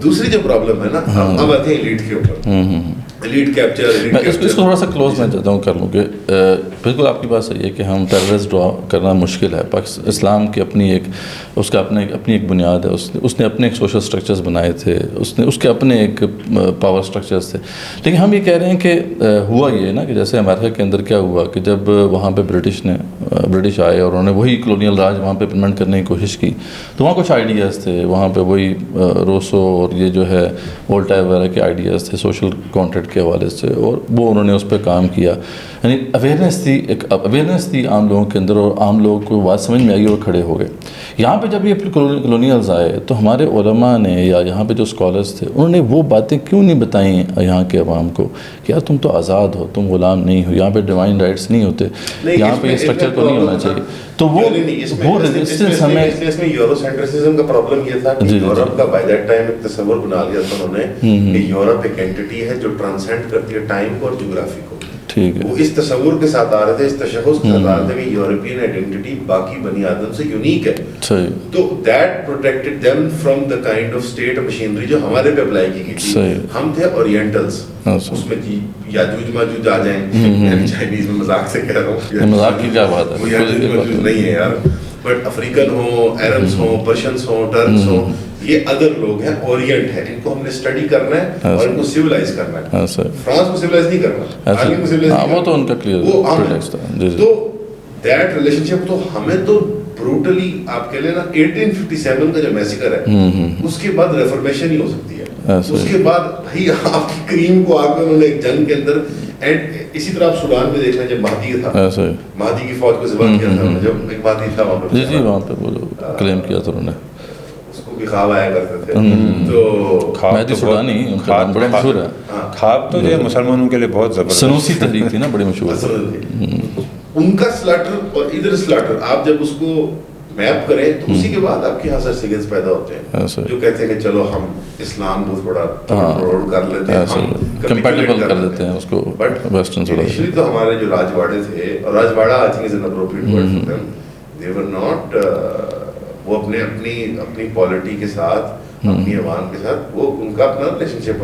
دوسری جو پرابلم ہے نا, اب آتے ہیں ایلیٹ کے اوپر, ایلیٹ کیپچر. میں اس کو تھوڑا سا کلوز میں چاہتا ہوں کر لوں کہ بالکل آپ کی بات صحیح ہے کہ ہم ٹیررسٹ ڈرا کرنا مشکل ہے. اسلام کی اپنی ایک اس کا اپنی ایک بنیاد ہے, اس نے اپنے ایک سوشل سٹرکچرز بنائے تھے, اس کے اپنے ایک پاور سٹرکچرز تھے. لیکن ہم یہ کہہ رہے ہیں کہ ہوا یہ نا کہ جیسے امریکہ کے اندر کیا ہوا کہ جب وہاں پہ برٹش آئے اور انہوں نے وہی کلونیل راج وہاں پہ امپلیمنٹ کرنے کی کوشش کی, تو وہاں کچھ آئیڈیاز تھے, وہاں پہ وہی روسو اور یہ جو ہے وولٹائر وغیرہ کے آئیڈیاز تھے سوشل کانٹریکٹ کے حوالے سے, اور وہ انہوں نے اس پہ کام کیا. یعنی اویئرنیس تھی عام لوگوں کے اندر, اور عام لوگوں کو بات سمجھ میں آئی اور کھڑے ہو گئے. یہاں پہ جب یہ کلونیلز آئے تو ہمارے علماء نے یا یہاں پہ جو اسکالرس تھے انہوں نے وہ باتیں کیوں نہیں بتائیں یہاں کے عوام کو کہ یار تم تو آزاد ہو, تم غلام نہیں ہو, یہاں پہ ڈیوائن رائٹس نہیں ہوتے, یہاں پہ یہ اسٹرکچر تو نہیں ہونا چاہیے. تو وہ ریزسٹنس ہمیں اس میں یورو سینٹرسزم کا پرابلم یہ تھا کہ یورپ کا بائی دیٹ ٹائم ایک تصور بنا لیا تھا انہوں نے کہ یورپ ایک اینٹی ہے جو ٹرانسینڈ کرتی ہے ٹائم کو اور جغرافی کو. وہ اس تصور کے ساتھ آ رہے تھے, اس تشخص کے ساتھ آ رہے تھے کہ یورپین آئیڈینٹی باقی بنی آدم سے یونیک ہے. تو that protected them from the kind of state machinery جو ہمارے پہ اپلائی کی گئی تھی. ہم تھے اورینٹلس, اس میں یاجوج ماجوج آ جائیں, چائنیز میں مذاق سے کہہ رہا ہوں, مذاق کی کیا بات ہے, وہ یاجوج ماجوج نہیں ہے یار, بٹ افریقن ہوں, عربس ہوں, پرشنس ہوں, ٹرکس ہوں, یہ ادر لوگ ہیں, اورینٹ ہے, ان کو ہم نے اسٹڈی کرنا ہے اور ان کو سیولائز کرنا ہے. فرانس کو سیولائز نہیں کرنا, آگے کو سیولائز نہیں کرنا, وہ تو ان کا کلیئر پریٹیکسٹ تھا. تو دیٹ ریلیشن شپ تو ہمیں تو بروٹلی آپ کہہ لیں نا 1857 کا جو میسیکر ہے اس کے بعد ریفارمیشن ہی ہو سکتی ہے. اس کے بعد بھائی آپ کی کریم کو آ کے انہوں نے ایک جنگ کے اندر, اینڈ اسی طرح آپ سودان میں دیکھ رہے ہیں جب مہدی تھا, مہدی کی فوج کو ذبح کیا تھا, جب ایک مہدی تھا وہاں پہ, جی وہاں پہ وہ کلیم کیا تھا انہوں نے, بھی خواب آیا کرتے تھے. تو مہدی سودانی بڑا مشہور ہے. خواب تو جو ہے مسلمانوں کے لیے بہت زبردست سنوسی تحریک تھی نا, بڑی مشہور. ان کا سلاٹر اور ادھر سلاٹر آپ جب اس کو میپ کریں تو اسی کے بعد آپ کے یہاں سرٹیفکیٹس پیدا ہوتے ہیں جو کہتے ہیں کہ چلو ہم اسلام کو تھوڑا کنٹرول کر لیتے ہیں, ہم کمپیٹیبل کر دیتے ہیں اس کو. بٹ انیشلی تو ہمارے جو راجواڑے تھے, اور راجواڑہ I think is an appropriate word for them, they were not, وہ اپنی پالیٹی کے ساتھ, اپنی عوام کے ساتھ, وہ ان کا اپنا ریلیشن شپ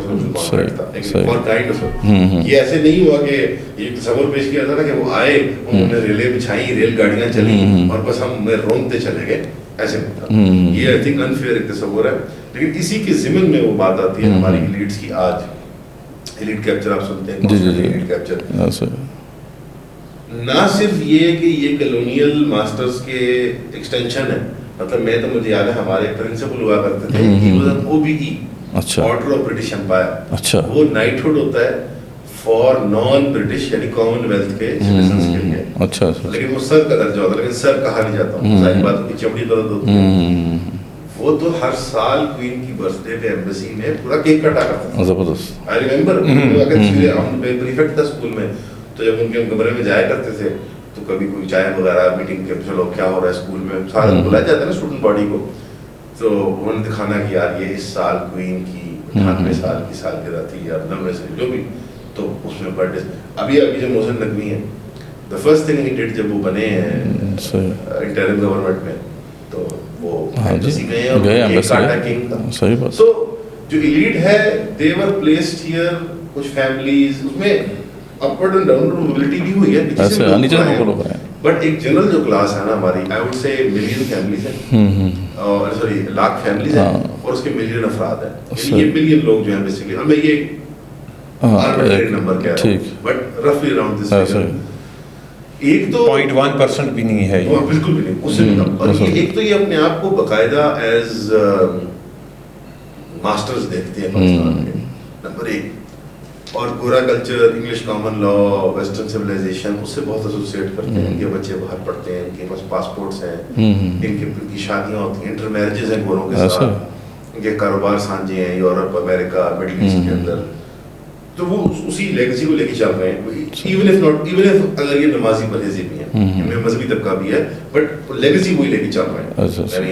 تھا اور کائنڈ آف. یہ ایسے نہیں ہوا کہ یہ تصور پیش کیا تھا نا کہ وہ آئے, انہوں نے ریلیں بچھائیں, ریل گاڑیاں چلیں اور بس ہم رونتے چلے گئے, ایسے نہیں تھا. یہ آئی تھنک انفیئر ایک تصور ہے. لیکن اسی کے ضمن میں وہ بات آتی ہے ہماری ایلیٹس کی. آج ایلیٹ کیپچر آپ سنتے ہیں, ایلیٹ کیپچر نہ صرف یہ کہ یہ کلونیل ماسٹرز کے ایکسٹینشن ہے, مطلب میں تو مجھے یاد ہے ہمارے پرنسپل ہوا کرتے تھے, OBE, order of British umpire. وہ نائٹ ہوڈ ہوتا ہے فار نان برٹش یعنی کامن ویلتھ کے سٹیزنز کے لیے. لیکن وہ سر کا درجہ ہوتا ہے, لیکن سر کہا نہیں جاتا, ظاہر بات کی چمڑی درد ہوتی ہے. وہ تو ہر سال کوئین کی برتھ ڈے پہ ایمبیسی میں پورا کیک کٹا کرتا تھا. زبردست. آئی ریمبر ہم پریفیکٹ تھا اسکول میں, تو جب ان کے کمرے میں جایا کرتے تھے تو کبھی کوئی چائے وغیرہ میٹنگ کے چلو کیا ہو رہا ہے اسکول میں, سارے بلایا جاتا ہے نا اسٹوڈنٹ باڈی کو, تو انہوں نے دکھانا کہ یار یہ اس سال کوئین کی 98 سال کی سالگرہ تھی یا 90 سے جو بھی, تو اس میں برتھ ڈے. ابھی جو محسن نقوی ہیں, the first thing he did جب وہ بنے ہیں انٹرم گورنمنٹ میں, تو وہ ایمبیسی گئے اور کیک کاٹا کنگ کا. سو جو ایلیٹ ہے دے ور پلیسڈ ہیئر, کچھ فیملیز اس میں اپورڈ اینڈ ڈاؤن موبلٹی بھی ہوئی ہے, بٹ ایک جنرل جو کلاس ہے نا ہماری, I would say million families ہیں, اور سوری لاکھ فیملیز ہیں, اور اس کے ملین افراد ہیں, یہ ملین لوگ جو ہیں بیسیکلی, ہمیں یہ آربیٹری نمبر کہہ رہا ہوں, بٹ رفلی اراؤنڈ دس فگر. ایک تو 0.1% بھی نہیں ہے, بالکل بھی نہیں, اس سے بھی کم. اور ایک تو یہ اپنے آپ کو باقاعدہ ایز ماسٹرز دیکھتے ہیں پاکستان کے. نمبر ایک اور گورا culture, English common law, western civilization اس سے بہت ایسوسیٹ کرتے ہیں. ان کے بچے باہر پڑھتے ہیں، ان کے پاس پاسپورٹس ہیں، ان کی شادیاں ہوتی ہیں، انٹر میرجز ہیں گوروں کے ساتھ، ان کے کاروبار سانجے ہیں یورپ، امریکہ، مڈل ایسٹ کے اندر. تو وہ اسی لیگیسی کو لے کے چل رہے ہیں. ایون اف اگر یہ نمازی پرہیزی بھی ہیں، ان میں مذہبی طبقہ بھی ہے، بٹ لیگیسی وہی لے کے چل رہے ہیں. یعنی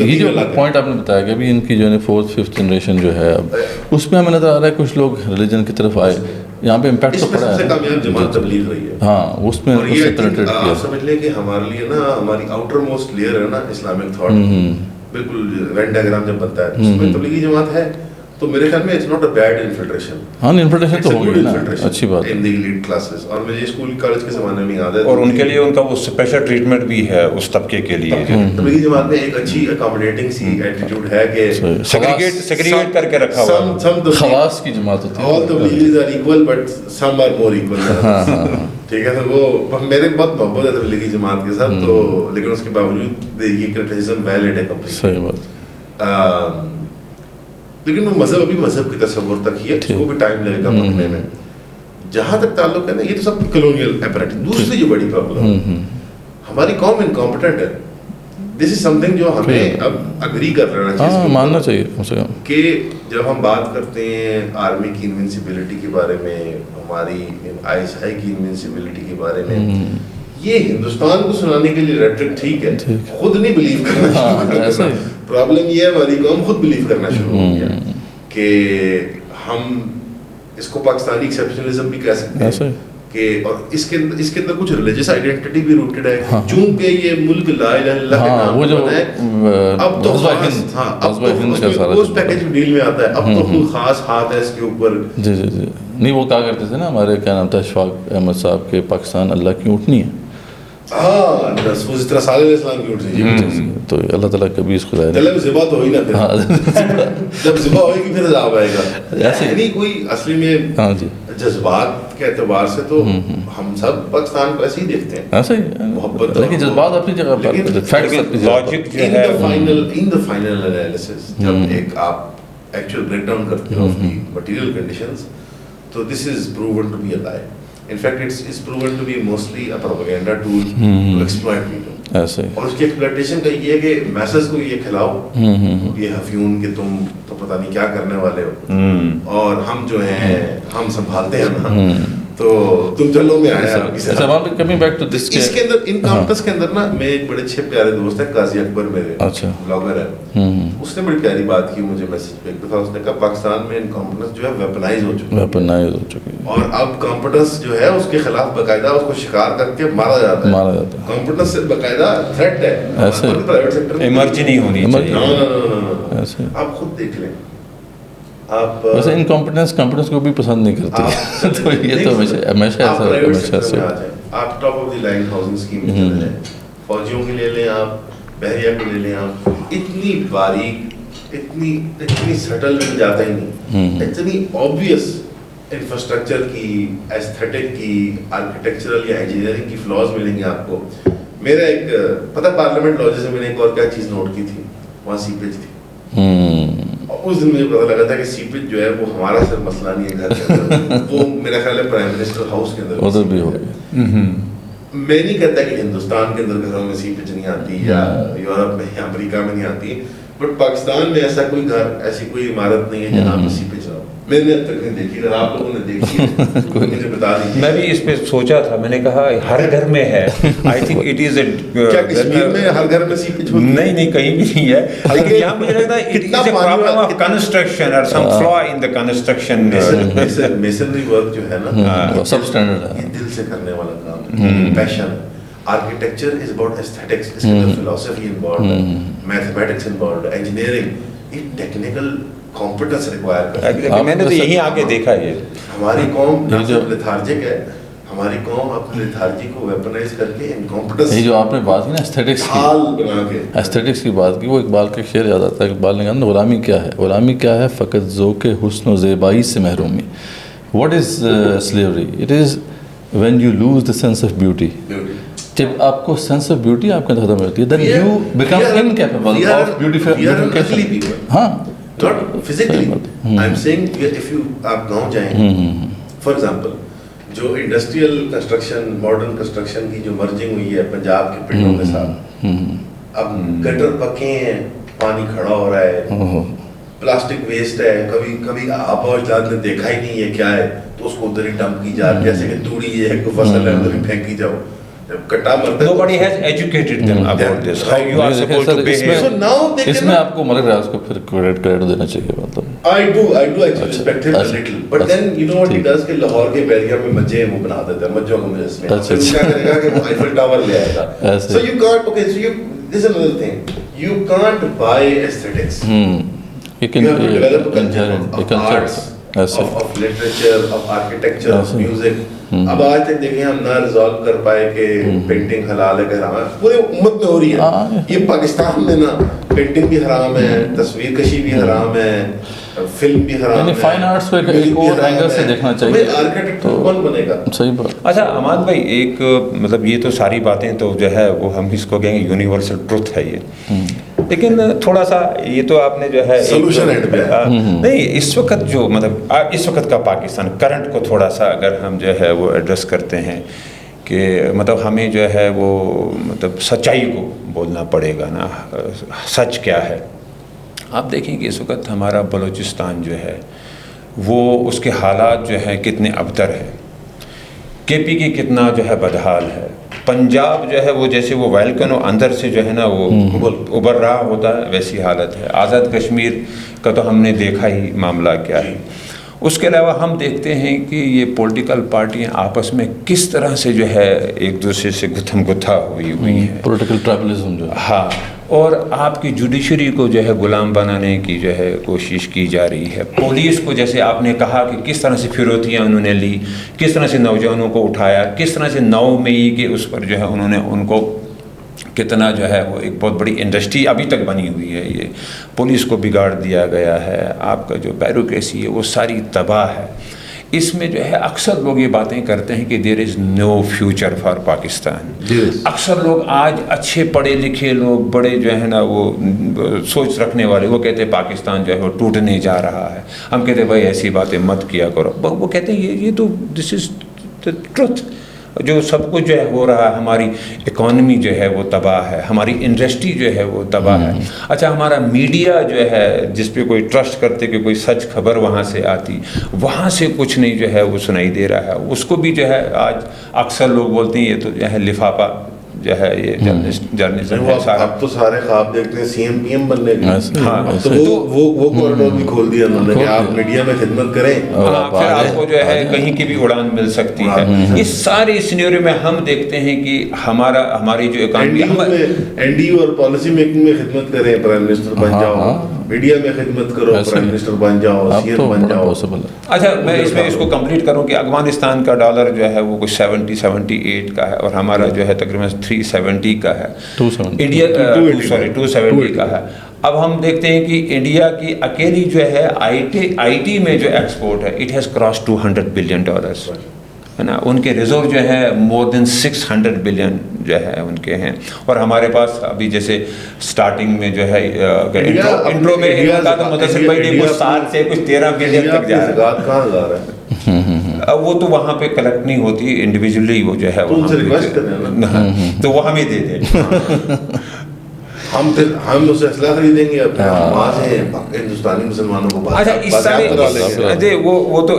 یہ جو پوائنٹ آپ نے بتایا کہ ابھی ان کی جو ہے 4th 5th جنریشن جو ہے اب اس میں ہمیں نظر آ رہا ہے کچھ لوگ ریلیجن کی طرف آئے، یہاں پہ امپیکٹ تو پڑا ہے. سب سے کامیاب جماعت تبلیغ رہی ہے. ہاں اس میں آپ سمجھ لیں کہ ہمارے لیے نا ہماری آؤٹر موسٹ لیئر ہے نا اسلامک تھاٹ، بالکل وین ڈائیگرام جب بنتا ہے اس میں تبلیغی جماعت ہے. تو میرے خیال میں it's not a bad infiltration. ہاں انفلٹریشن تو ہوگی نا، اچھی بات ہے. ان دی ایلیٹ کلاسز، اور مجھے اسکول کالج کے زمانے میں یاد ہے، اور ان کے لیے ان کا وہ اسپیشل ٹریٹمنٹ بھی ہے اس طبقے کے لیے. تبلیغی جماعت میں ایک اچھی اکاموڈیٹنگ سی ایٹیٹیوڈ ہے کہ سیگریگیٹ کر کے رکھا ہوا خواص کی جماعت ہوتی ہے. آل تبلیغیز are equal but some are more equal. ٹھیک ہے، تو وہ میرے بہت محبت ہے تبلیغی جماعت کے ساتھ، تو لیکن اس کے باوجود یہ کرٹیسزم ویلڈ ہے کمپلیٹ. صحیح بات. لیکن وہ مذہب ابھی مذہب کے تصور تک ہی ہے، اس کو بھی ٹائم لگے گا پکنے میں. جہاں تک تعلق ہے نا، یہ تو سب کلونیل اپیرٹس. دوسری جو بڑی پرابلم، ہماری قوم انکمپٹنٹ ہے. دس از سم تھنگ جو ہمیں اب اگری کر رہنا چاہیے، ماننا چاہیے کم سے کم، کہ جب ہم بات کرتے ہیں آرمی کی انوینسیبلٹی کے بارے میں، ہماری ISI کی انوینسیبلٹی کے بارے میں، یہ ہندوستان کو سنانے کے لیے ریٹرک ٹھیک ہے، خود نہیں بلیو کرنا. پرابلم یہ ہے ہماری قوم خود بلیو کرنا شروع ہو گیا کہ ہم اس کو پاکستانی ایکسیپشنلزم بھی کہہ سکتے ہیں کہ، اور اس کے اندر کچھ ریلیجس آئیڈینٹی بھی روٹڈ ہے. چونکہ یہ ملک لا الہ الا اللہ کے نام پر بنا ہے، اب تو اس پیکیج ڈیل میں آتا ہے، اب تو کوئی خاص ہاتھ ہے اس کے اوپر. جی جی جی نہیں، وہ کہا کرتے تھے نا ہمارے، کیا نام تھا، اشفاق احمد صاحب کے، پاکستان اللہ کی اونٹنی ہے. اس طرح صالح علیہ السلام کی اونٹنی. تو اللہ تعالیٰ کبھی اس کو جب ذبح تو ہوئی نا، جب ذبح ہوئے گی پھر عذاب آئے گا. یعنی کوئی اصلی میں جذبات کے اعتبار سے تو ہم سب پاکستان کو ایسے ہی دیکھتے ہیں، محبت، لیکن جذبات اپنی جگہ پر، ان دا فائنل انالیسس جب ایک آپ ایکچوئل بریک ڈاؤن کرتے ہو مٹیریل کنڈیشنز، تو دس از پروون ٹو بی اے لائی. In fact, it's proven to be mostly a propaganda tool to exploit people. اور اس کی ایکسپلائٹیشن کا یہ ہے کہ میسز کو یہ کھلاؤ، یہ افیون کہ تم تو پتہ نہیں کیا کرنے والے ہو، اور ہم جو ہیں ہم سنبھالتے ہیں نا، تو تم چلو میں آیا. اس کے اندر انکمپٹس کے اندر نا، میں ایک بڑے اچھے پیارے دوست ہیں قاضی اکبر، میرے بلاگر ہے، اس نے بڑی پیاری بات کی مجھے میسج پہ ایک دفعہ. اس نے کہا پاکستان میں انکمپٹنس جو ہے ویپنائز ہو چکی ہے، اور اب کمپٹنس جو ہے اس کے خلاف باقاعدہ اس کو شکار کر کے مارا جاتا ہے. کمپٹنس سے باقاعدہ تھریٹ ہے، پرائیویٹ سیکٹر میں ایمرجی نہیں ہونی چاہیے. آپ خود دیکھ لیں. آپ ویسے انکمپٹنس کو بھی پسند نہیں کرتے، تو یہ تو ہمیشہ ایسا. آپ top of the line housing scheme میں چلے جائیں، فوجیوں کے لے لیں آپ، بحریہ کو لے لیں آپ، اتنی باریک، اتنی سٹل میں جاتا ہی نہیں، اتنی آبویس انفراسٹرکچر کی، ایستھیٹک کی، آرکیٹیکچرل یا انجینئرنگ کی فلاز ملیں گے آپ کو. میرا ایک پتہ پارلیمنٹ لاجز میں نے ایک اور کیا چیز نوٹ کی تھی، وہاں سیپیج تھی. اس دن مجھے پتہ لگا تھا کہ سیپیج جو ہے وہ ہمارا صرف مسئلہ نہیں ہے گھر کے اندر، وہ میرا خیال ہے پرائم منسٹر ہاؤس کے اندر بھی ہو گیا. میں نہیں کہتا کہ ہندوستان کے اندر گھروں میں سیپیج نہیں آتی، یا یورپ میں یا امریکہ میں نہیں آتی، بٹ پاکستان میں ایسا کوئی گھر، ایسی کوئی عمارت نہیں ہے جہاں پہ سیپیج نہ ہو. میں نے اب تک نہیں دیکھی، اگر آپ لوگوں نے دیکھی ہے مجھے بتا دیجیے. میں بھی اس پہ سوچا تھا، میں نے کہا ہر گھر میں ہے. آئی تھنک اٹ از اے، کیا کشمیر میں ہر گھر میں سیپیج ہوتی ہے؟ نہیں کہیں بھی نہیں ہے، لیکن یہاں مجھے لگتا ہے it is a problem of construction اور سم فلا ان دی کنسٹرکشن. میسنری ورک جو ہے نا، سب اسٹینڈرڈ ہے، یہ دل سے کرنے والا کام ہے، پیشن. آرکیٹیکچر از اباؤٹ ایستھیٹکس، اس کے اندر فلاسفی انوالوڈ ہے، میتھمیٹکس انوالوڈ ہے، انجینئرنگ، یہ ٹیکنیکل کمپٹنس ریکوائر کرتی ہے. میں نے تو یہی آگے دیکھا. یہ ہماری قوم لیتھارجک ہے، ہماری قوم اپنے لیتھارجی کو ویپنائز کر کے انکمپٹنس. یہ جو آپ نے بات کی نا ایستھیٹکس کی بات کی، وہ اقبال کا شعر یاد آتا ہے. اقبال نے کہا نا، غلامی کیا ہے؟ غلامی کیا ہے؟ فقط ذوق حسن و زیبائی سے محرومی. What is slavery? It is when you lose the sense of beauty. جب آپ کو سینس آف بیوٹی آپ کے اندر ختم ہوتی ہے، then you become incapable of beautiful. ہاں، not physically. I'm saying if you آپ گاؤں جائیں فار ایگزامپل جو انڈسٹریل کنسٹرکشن ماڈرن کنسٹرکشن کی جو مرجنگ ہوئی ہے پنجاب کے پنڈوں کے ساتھ, اب گٹر پکے ہیں, پانی کھڑا ہو رہا ہے, پلاسٹک ویسٹ ہے, کبھی کبھی آبا و اجداد نے دیکھا ہی نہیں ہے کیا ہے تو اس کو ادھر ہی ڈمپ کی جا رہی ہے, جیسے کہ توڑی ہے کوئی فصل ہے ادھر ہی پھینکی جاؤ. Nobody has educated them about this. How you are supposed to behave. So now they اس میں آپ کو مگر اس کو پھر کریڈٹ دینا چاہیے. مطلب I do actually respect him a little, but then you know what he does کہ لاہور کے بیریا میں مجھے وہ بنا دیتا ہے, مجھوں کو مجسمے, پھر کیا کرے گا کہ ایفل ٹاور لے آئے گا. So you can't, okay, so you, this is another thing, you can't buy aesthetics. You have to develop a culture of arts, of literature, of architecture, of music. اب آج تک دیکھیں ہم نہ ریزالو کر پائے کہ پینٹنگ حلال ہے کہ حرام ہے. پورے امت میں ہو رہی ہے یہ. پاکستان میں نا پینٹنگ بھی حرام ہے, تصویر کشی بھی حرام ہے, فلم بھی حرام ہے. فائن آرٹس کو ایک اور اینگل سے دیکھنا چاہیے. آرکیٹیکٹ کون بنے گا؟ صحیح بات. اچھا امان بھائی, ایک مطلب یہ تو ساری باتیں تو جو ہے وہ ہم اس کو کہیں گے یونیورسل ٹروتھ ہے یہ, لیکن تھوڑا سا یہ تو آپ نے جو ہے سولوشن نہیں, اس وقت جو مطلب اس وقت کا پاکستان کرنٹ کو تھوڑا سا اگر ہم جو ہے وہ ایڈریس کرتے ہیں کہ مطلب ہمیں جو ہے وہ مطلب سچائی کو بولنا پڑے گا نا, سچ کیا ہے. آپ دیکھیں کہ اس وقت ہمارا بلوچستان جو ہے وہ اس کے حالات جو ہے کتنے ابتر ہے, کے پی کی کتنا جو ہے بدحال ہے, پنجاب جو ہے وہ جیسے وہ ویلکنو اندر سے جو ہے نا وہ ابھر رہا ہوتا ہے ویسی حالت ہے. آزاد کشمیر کا تو ہم نے دیکھا ہی معاملہ کیا ہے. اس کے علاوہ ہم دیکھتے ہیں کہ یہ پولیٹیکل پارٹیاں آپس میں کس طرح سے جو ہے ایک دوسرے سے گتھم گتھا ہوئی ہیں, پولیٹیکل ٹرائبلزم جو. ہاں, اور آپ کی جوڈیشری کو جو ہے غلام بنانے کی جو ہے کوشش کی جا رہی ہے. پولیس کو جیسے آپ نے کہا کہ کس طرح سے فروتیاں انہوں نے لی, کس طرح سے نوجوانوں کو اٹھایا, کس طرح سے 9 مئی کے اس پر جو ہے انہوں نے ان کو کتنا جو ہے وہ ایک بہت بڑی انڈسٹری ابھی تک بنی ہوئی ہے. یہ پولیس کو بگاڑ دیا گیا ہے, آپ کا جو بیوروکریسی ہے وہ ساری تباہ ہے. اس میں جو ہے اکثر لوگ یہ باتیں کرتے ہیں کہ دیر از نو فیوچر فار پاکستان. اکثر لوگ آج اچھے پڑھے لکھے لوگ, بڑے جو ہے نا وہ سوچ رکھنے والے, وہ کہتے ہیں پاکستان جو ہے وہ ٹوٹنے جا رہا ہے. ہم کہتے ہیں بھائی ایسی باتیں مت کیا کرو. وہ کہتے ہیں یہ تو دس از دا ٹروتھ. جو سب کچھ جو ہے ہو رہا ہے, ہماری اکانومی جو ہے وہ تباہ ہے, ہماری انڈسٹری جو ہے وہ تباہ ہے. اچھا ہمارا میڈیا جو ہے جس پہ کوئی ٹرسٹ کرتے کہ کوئی سچ خبر وہاں سے آتی, وہاں سے کچھ نہیں جو ہے وہ سنائی دے رہا ہے. اس کو بھی جو ہے آج اکثر لوگ بولتے ہیں یہ تو جو ہے لفافہ جو ہے یہ جرنلزم ہے سارا. اب تو سارے خواب دیکھتے ہیں سی ایم پی ایم بننے کے. ہاں, تو وہ کوریڈور بھی کھول دیا انہوں نے کہ آپ میڈیا میں خدمت کریں, پھر آپ کو جو ہے کہیں کی بھی اڑان مل سکتی ہے. اس سارے سینیریو میں ہم دیکھتے ہیں کہ ہماری جو اکانومی این ڈی اور پالیسی میکنگ میں خدمت کریں, پرائم منسٹر بن جاؤ, میڈیا میں خدمت کرو, پرائم منسٹر بن جاؤ, سی ایم بن جاؤ. اچھا میں اس کو کمپلیٹ کروں کہ افغانستان کا ڈالر جو ہے وہ کچھ 78 کا ہے, اور ہمارا جو ہے تقریباً 370 کا ہے. انڈیا 270 کا ہے. اب ہم دیکھتے ہیں کہ انڈیا کی اکیلی جو ہے آئی ٹی میں جو ایکسپورٹ ہے اٹ ہیز کراس $200 بلین ہے نا. ان کے ریزرو جو ہے مور دین 600 بلین جو ہے ان کے ہیں, اور ہمارے پاس ابھی جیسے سٹارٹنگ میں جو ہے انٹرو میں تو مدثر بھائی نے کچھ 7 سے کچھ 13 بلین تک جا رہا ہے. وہ تو وہاں پہ کلیکٹ نہیں ہوتی انڈیویجولی, وہ جو ہے تو وہ ہمیں دے دیں. ہم اسے اسلحہ خریدیں گے وہاں سے ہندوستانی مسلمانوں کو. اچھا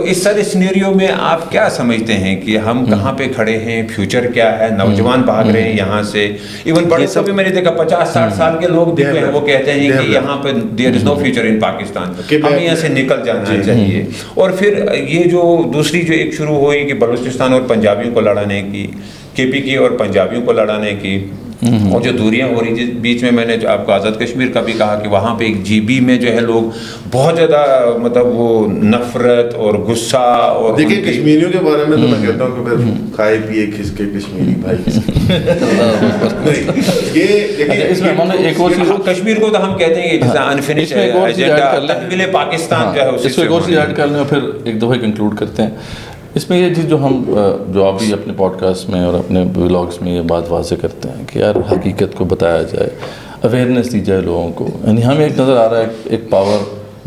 اس سارے سینیریو میں آپ کیا سمجھتے ہیں کہ ہم کہاں پہ کھڑے ہیں, فیوچر کیا ہے؟ نوجوان بھاگ رہے ہیں یہاں سے, ایون بڑے سب میں نے دیکھا 50-60 سال کے لوگ دیکھے ہیں, وہ کہتے ہیں کہ یہاں پہ دیر از نو فیوچر ان پاکستان, ہمیں یہاں سے نکل جانا چاہیے. اور پھر یہ جو دوسری جو ایک شروع ہوئی کہ بلوچستان اور پنجابیوں کو لڑانے کی, کے پی کی اور پنجابیوں کو لڑانے کی, اور جو دوریاں ہو رہی بیچ میں نے جو آپ کو آزاد کشمیر کا بھی کہا کہ وہاں پہ ایک جی بی میں جو ہے لوگ بہت زیادہ مطلب وہ نفرت اور غصہ. اور دیکھیں کشمیریوں کے بارے میں تو میں کہتا ہوں کہ پھر کھائے پیے کھس کے کشمیری بھائی. کشمیر کو تو ہم کہتے ہیں جیسا انفینش ایجنڈا تحویل پاکستان جو ہے اس کو ایک اور چیز ایڈ کر لیں اور پھر ایک دفعہ کنکلوڈ کرتے ہیں. اس میں یہ چیز جو آپ بھی اپنے پوڈ کاسٹ میں اور اپنے ولاگس میں یہ بات واضح کرتے ہیں کہ یار حقیقت کو بتایا جائے, اویئرنیس دی جائے لوگوں کو. یعنی ہمیں ایک نظر آ رہا ہے ایک پاور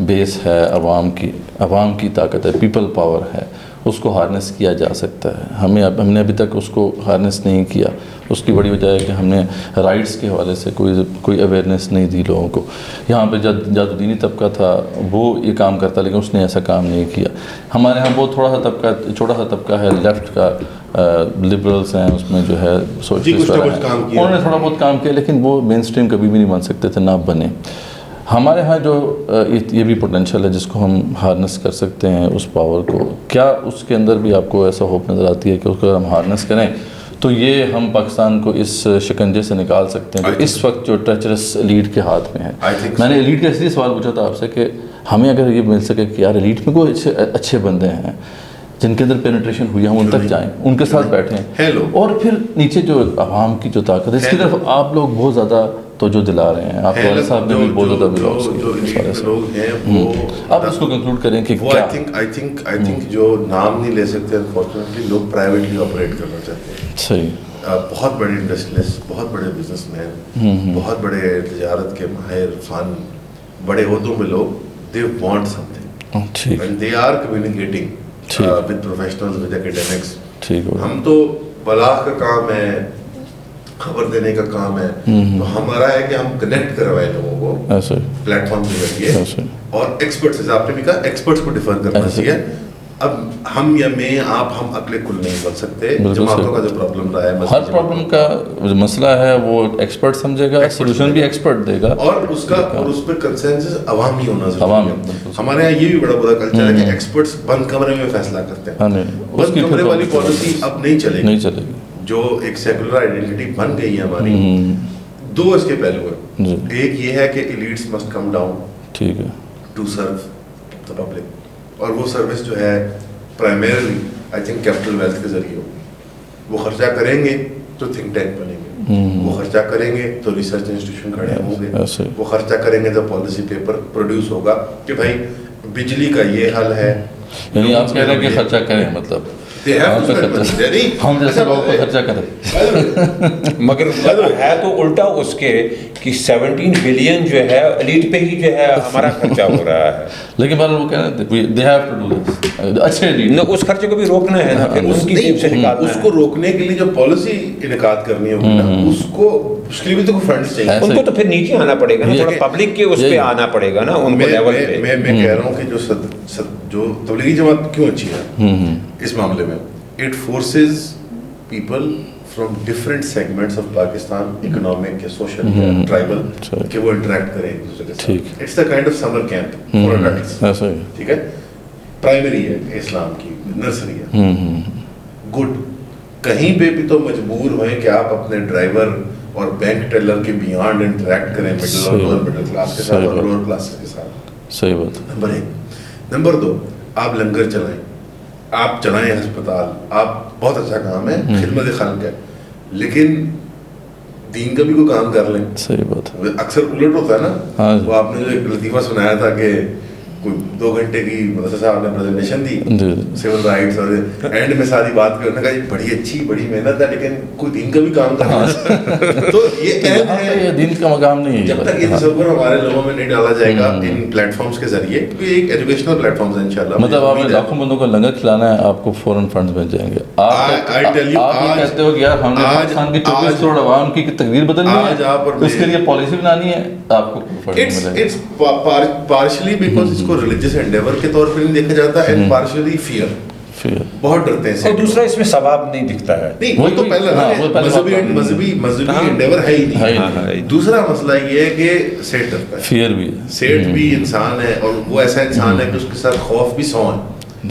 بیس ہے عوام کی طاقت ہے, پیپل پاور ہے, اس کو ہارنس کیا جا سکتا ہے. ہم نے ابھی تک اس کو ہارنس نہیں کیا. اس کی بڑی وجہ ہے کہ ہم نے رائٹس کے حوالے سے کوئی اویئرنیس نہیں دی لوگوں کو. یہاں پہ جد دینی طبقہ تھا وہ یہ کام کرتا, لیکن اس نے ایسا کام نہیں کیا. ہمارے یہاں بہت چھوٹا سا طبقہ ہے لیفٹ کا, لبرلس ہیں, اس میں جو ہے سوشلسٹ انہوں نے تھوڑا بہت کام کیا, لیکن وہ مین اسٹریم کبھی بھی نہیں بن سکتے تھے, نہ بنے. ہمارے ہاں جو یہ بھی پوٹینشیل ہے جس کو ہم ہارنس کر سکتے ہیں, اس پاور کو. کیا اس کے اندر بھی آپ کو ایسا ہوپ نظر آتی ہے کہ اس کو اگر ہم ہارنس کریں تو یہ ہم پاکستان کو اس شکنجے سے نکال سکتے ہیں جو اس وقت جو ٹریچرس ایلیٹ کے ہاتھ میں ہے؟ میں نے ایلیٹ کا اس لیے سوال پوچھا تھا آپ سے کہ ہمیں اگر یہ مل سکے کہ یار ایلیٹ میں کوئی اچھے بندے ہیں جن کے اندر پینیٹریشن ہوئی ہے, ہم ان تک جائیں, ان کے ساتھ بیٹھیں, اور پھر نیچے جو عوام کی جو طاقت ہے اس کی طرف آپ لوگ بہت زیادہ توجہ دلا رہے ہیں. آپ والد صاحب نے بھی بہت زیادہ لوگ ہیں وہ, آپ اس کو کنکلوڈ کریں کہ کیا آئی تھنک جو نام نہیں لے سکتے انفارچونیٹلی, لوگ پرائیویٹلی آپریٹ کرنا چاہتے ہیں. صحیح. بہت بڑے انڈسٹریلسٹ, بہت بڑے بزنس مین, بہت بڑے تجارت کے ماہر, فن, بڑے عہدوں میں لوگ, they want something and they are communicating with professionals, with academics. ہم تو بلاغ کا کام ہے, خبر دینے کا کام ہے, تو ہمارا ہے کہ ہم کنیکٹ کروائے لوگوں کو پلیٹ فارم کے ذریعے, اور ایکسپرٹس, جیسے آپ نے بھی کہا ایکسپرٹس کو ڈیفر کرنا چاہیے. اب ہم یا میں آپ ہم عقل کل نہیں بن سکتے. جماعتوں کا جو پرابلم رہا ہے, ہر پرابلم کا جو مسئلہ ہے وہ ایکسپرٹ سمجھے گا, سولوشن بھی ایکسپرٹ دے گا, اور اس پہ کنسنسس عوامی ہونا ضروری ہے. ہمارے یہاں یہ بھی بڑا برا کلچر ہے کہ ایکسپرٹس بند کمرے میں فیصلہ کرتے ہیں. بند کمرے والی پالیسی اب نہیں چلے گی. جو ایک سیکولر آئیڈینٹی بن گئی ہے ہماری, دو اس کے پہلو ہیں. ایک یہ ہے کہ ایلیٹس مسٹ کم ڈاؤن ٹھیک ہے ٹو سرو دا پبلک, اور وہ سروس جو ہے primarily I think capital wealth کے ذریعے ہو. وہ خرچہ کریں گے تو تھنک ٹینک بنیں گے, وہ خرچہ کریں گے تو ریسرچ انسٹیٹیوشن کھڑے ہوں گے, وہ خرچہ کریں گے تو پالیسی پیپر پروڈیوس ہوگا کہ بھائی بجلی کا یہ حل ہے. یعنی آپ کہہ رہے ہیں کہ خرچہ کریں, مطلب ہم جیسے لوگوں کو خرچا کریں, مگر ہے تو الٹا اس کے کہ 17 بلین جو ہے ایلیٹ پہ ہی جو ہے ہمارا خرچہ ہو رہا ہے. لیکن بہرحال وہ کہہ رہے ہیں they have to do this. اچھے اس خرچے کو بھی روکنا ہے نا, پھر اس کی جیب سے نکالنا ہے. اس کو روکنے کے لیے جو پالیسی انعقاد کرنی ہوگی نا, اس کے لیے بھی تو فنڈس چاہیے. ان کو تو پھر نیچے آنا پڑے گا نا, تھوڑا پبلک کے اس پہ آنا پڑے گا نا, ان کو لیول پہ. میں کہہ رہا ہوں کہ جو تبلیغی جماعت کیوں اچھی ہے اس معاملے میں, it forces people from different segments of Pakistan, economic, social, tribal, کہ وہ انٹریکٹ کریں ایک دوسرے کے ساتھ. It's the kind of summer camp for adults. ٹھیک ہے, پرائمری ہے اسلام کی, نرسری ہے, گڈ. کہیں پہ بھی تو مجبور ہوئیں کہ آپ اپنے ڈرائیور اور بینک ٹیلر کے بیانڈ انٹریکٹ کریں مڈل اور لوور مڈل کلاس کے ساتھ اور لوور کلاس کے ساتھ. صحیح بات. نمبر 1. نمبر 2, آپ لنگر چلائیں, آپ چلائیں ہسپتال, آپ بہت اچھا کام ہے, خدمت خلق ہے, لیکن دین کا بھی کوئی کام کر لیں. صحیح بات. اکثر الٹ ہوتا ہے نا, وہ آپ نے جو ایک لطیفہ سنایا تھا کہ کوئی 2 گھنٹے کی مدرسہ صاحب نے پریزنٹیشن دی سول رائٹس, اور اینڈ میں ساری بات کر, انہوں نے کہا یہ بڑی اچھی بڑی محنت ہے لیکن کوئی دین کا بھی کام کرنا ہے. تو یہ اہم ہے, دین کا مقام نہیں ہے. جب تک یہ تصور ہمارے لوگوں میں نہیں ڈالا جائے گا ان پلیٹ فارمس کے ذریعے, کیونکہ ایک ایجوکیشنل پلیٹ فارمس ہے انشاءاللہ. مطلب آپ نے لاکھوں بندوں کو لنگر کھلانا ہے, آپ کو فوراً فنڈز مل جائیں گے. آپ یہ کہتے ہو کہ یار ہم نے پاکستان کی 24 کروڑ عوام کی تقدیر بدلنی ہے, اس کے لیے پالیسی بنانی ہے, آپ کو فنڈ ملے گا. پارشلی بیکاز اس کو ریلیجیس انڈیور کے طور پر نہیں دیکھا جاتا, اینڈ پارشلی فیئر, بہت ڈرتے ہیں. اور دوسرا اس میں ثواب نہیں دکھتا ہے. نہیں, وہ تو پہلا مذہبی انڈیور ہے ہی نہیں. دوسرا مسئلہ یہ ہے کہ سیٹ ڈرتا ہے, فیئر بھی, سیٹ بھی انسان ہے, اور وہ ایسا انسان ہے کہ اس کے ساتھ خوف بھی 100 ہے.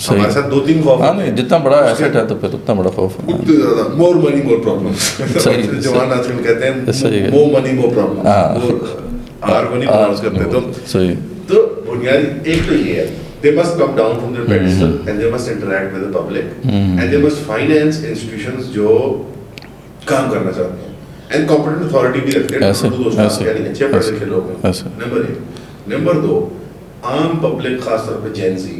ہمارے ساتھ 2-3 خوف ہیں. جتنا بڑا ایسٹ ہے تو پھر اتنا بڑا خوف ہے. مور منی مور پرابلم, جوان آج کل کہتے ہیں مور منی مور پرابلم, آر کو نہیں پروناؤنس کرتے. تو بنیادی ایک تو یہ ہے, they must come down from their pedestal and they must interact with the public and they must finance institutions جو کام کرنا چاہتے ہیں, and competent authority بھی رکھتے ہیں, یعنی اچھے پڑھے لکھے لوگ ہیں. نمبر 1. نمبر 2, عام پبلک خاص طور پہ جین زی,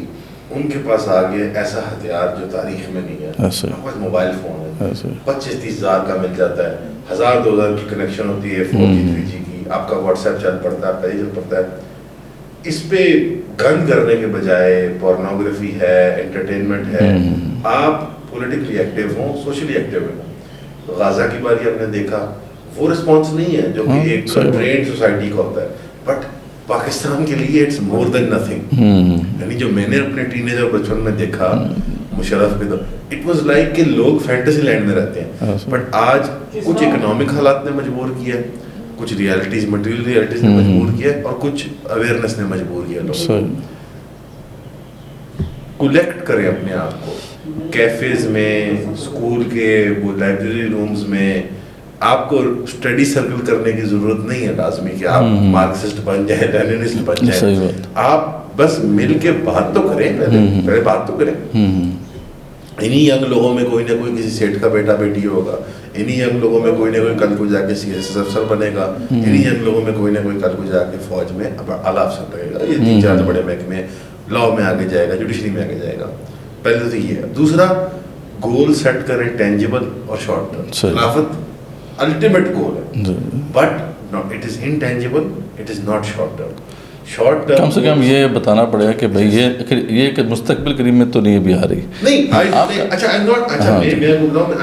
ان کے پاس آگے ایسا ہتھیار جو تاریخ میں نہیں ہے. پاس موبائل فون ہے, 25-30 ہزار کا مل جاتا ہے, 1000-2000 کی کنیکشن ہوتی ہے 4G 3G کی, آپ کا واٹس ایپ چل پڑتا ہے, پیج چل پڑتا ہے. اس پہ گند کرنے کے بجائے پورنوگرافی ہے, انٹرٹینمنٹ ہے, آپ پولیٹیکلی ایکٹیو ہوں, سوشلی ایکٹیو ہوں. غازہ کی باری آپ نے دیکھا, وہ رسپانس نہیں ہے جو کہ ایک ٹرینڈ سوسائٹی کا ہوتا ہے, بٹ پاکستان کے لیے اٹس مور دین نتھنگ. یعنی جو میں نے اپنے ٹین ایج اور بچپن میں دیکھا مشرف پہ, تو اٹ واز لائک کہ لوگ فینٹیسی لینڈ میں رہتے ہیں. بٹ آج کچھ اکنامک حالات نے مجبور کیا, کچھ ریالٹیز, مٹیریل ریالٹیز نے مجبور کیا, اور کچھ اویئرنیس نے مجبور کیا لوگوں کو. کلیکٹ کریں اپنے آپ کو, کیفیز میں, اسکول کے وہ لائبریری رومز میں. آپ کو اسٹڈی سرکل کرنے کی ضرورت نہیں ہے لازمی کہ آپ مارکسسٹ بن جائیں, لیننسٹ بن جائیں. آپ بس مل کے بات تو کریں, پہلے بات تو کریں. انہی ینگ لوگوں میں کوئی نہ کوئی کسی سیٹ کا بیٹا بیٹی ہوگا, انہی ینگ لوگوں میں کوئی نہ کوئی کل کو جا کے سی ایس ایس افسر بنے گا, انہی ینگ لوگوں میں کوئی نہ کوئی کل کو جا کے فوج میں اعلیٰ افسر بنے گا, یہ 3-4 بڑے محکمے, لاء میں آگے جائے گا, جوڈیشری میں آگے جائے گا. پہلے تو یہ ہے. دوسرا, گول سیٹ کریں ٹینجیبل اور شارٹ ٹرم. خلافت الٹیمیٹ گول ہے, but it is intangible, it is not short term. Short term کم سے کم یہ بتانا پڑے گا کہ بھائی یہ کہ مستقبل قریب میں تو نہیں بھی آ رہی. نہیں, اچھا میں بول رہا ہوں,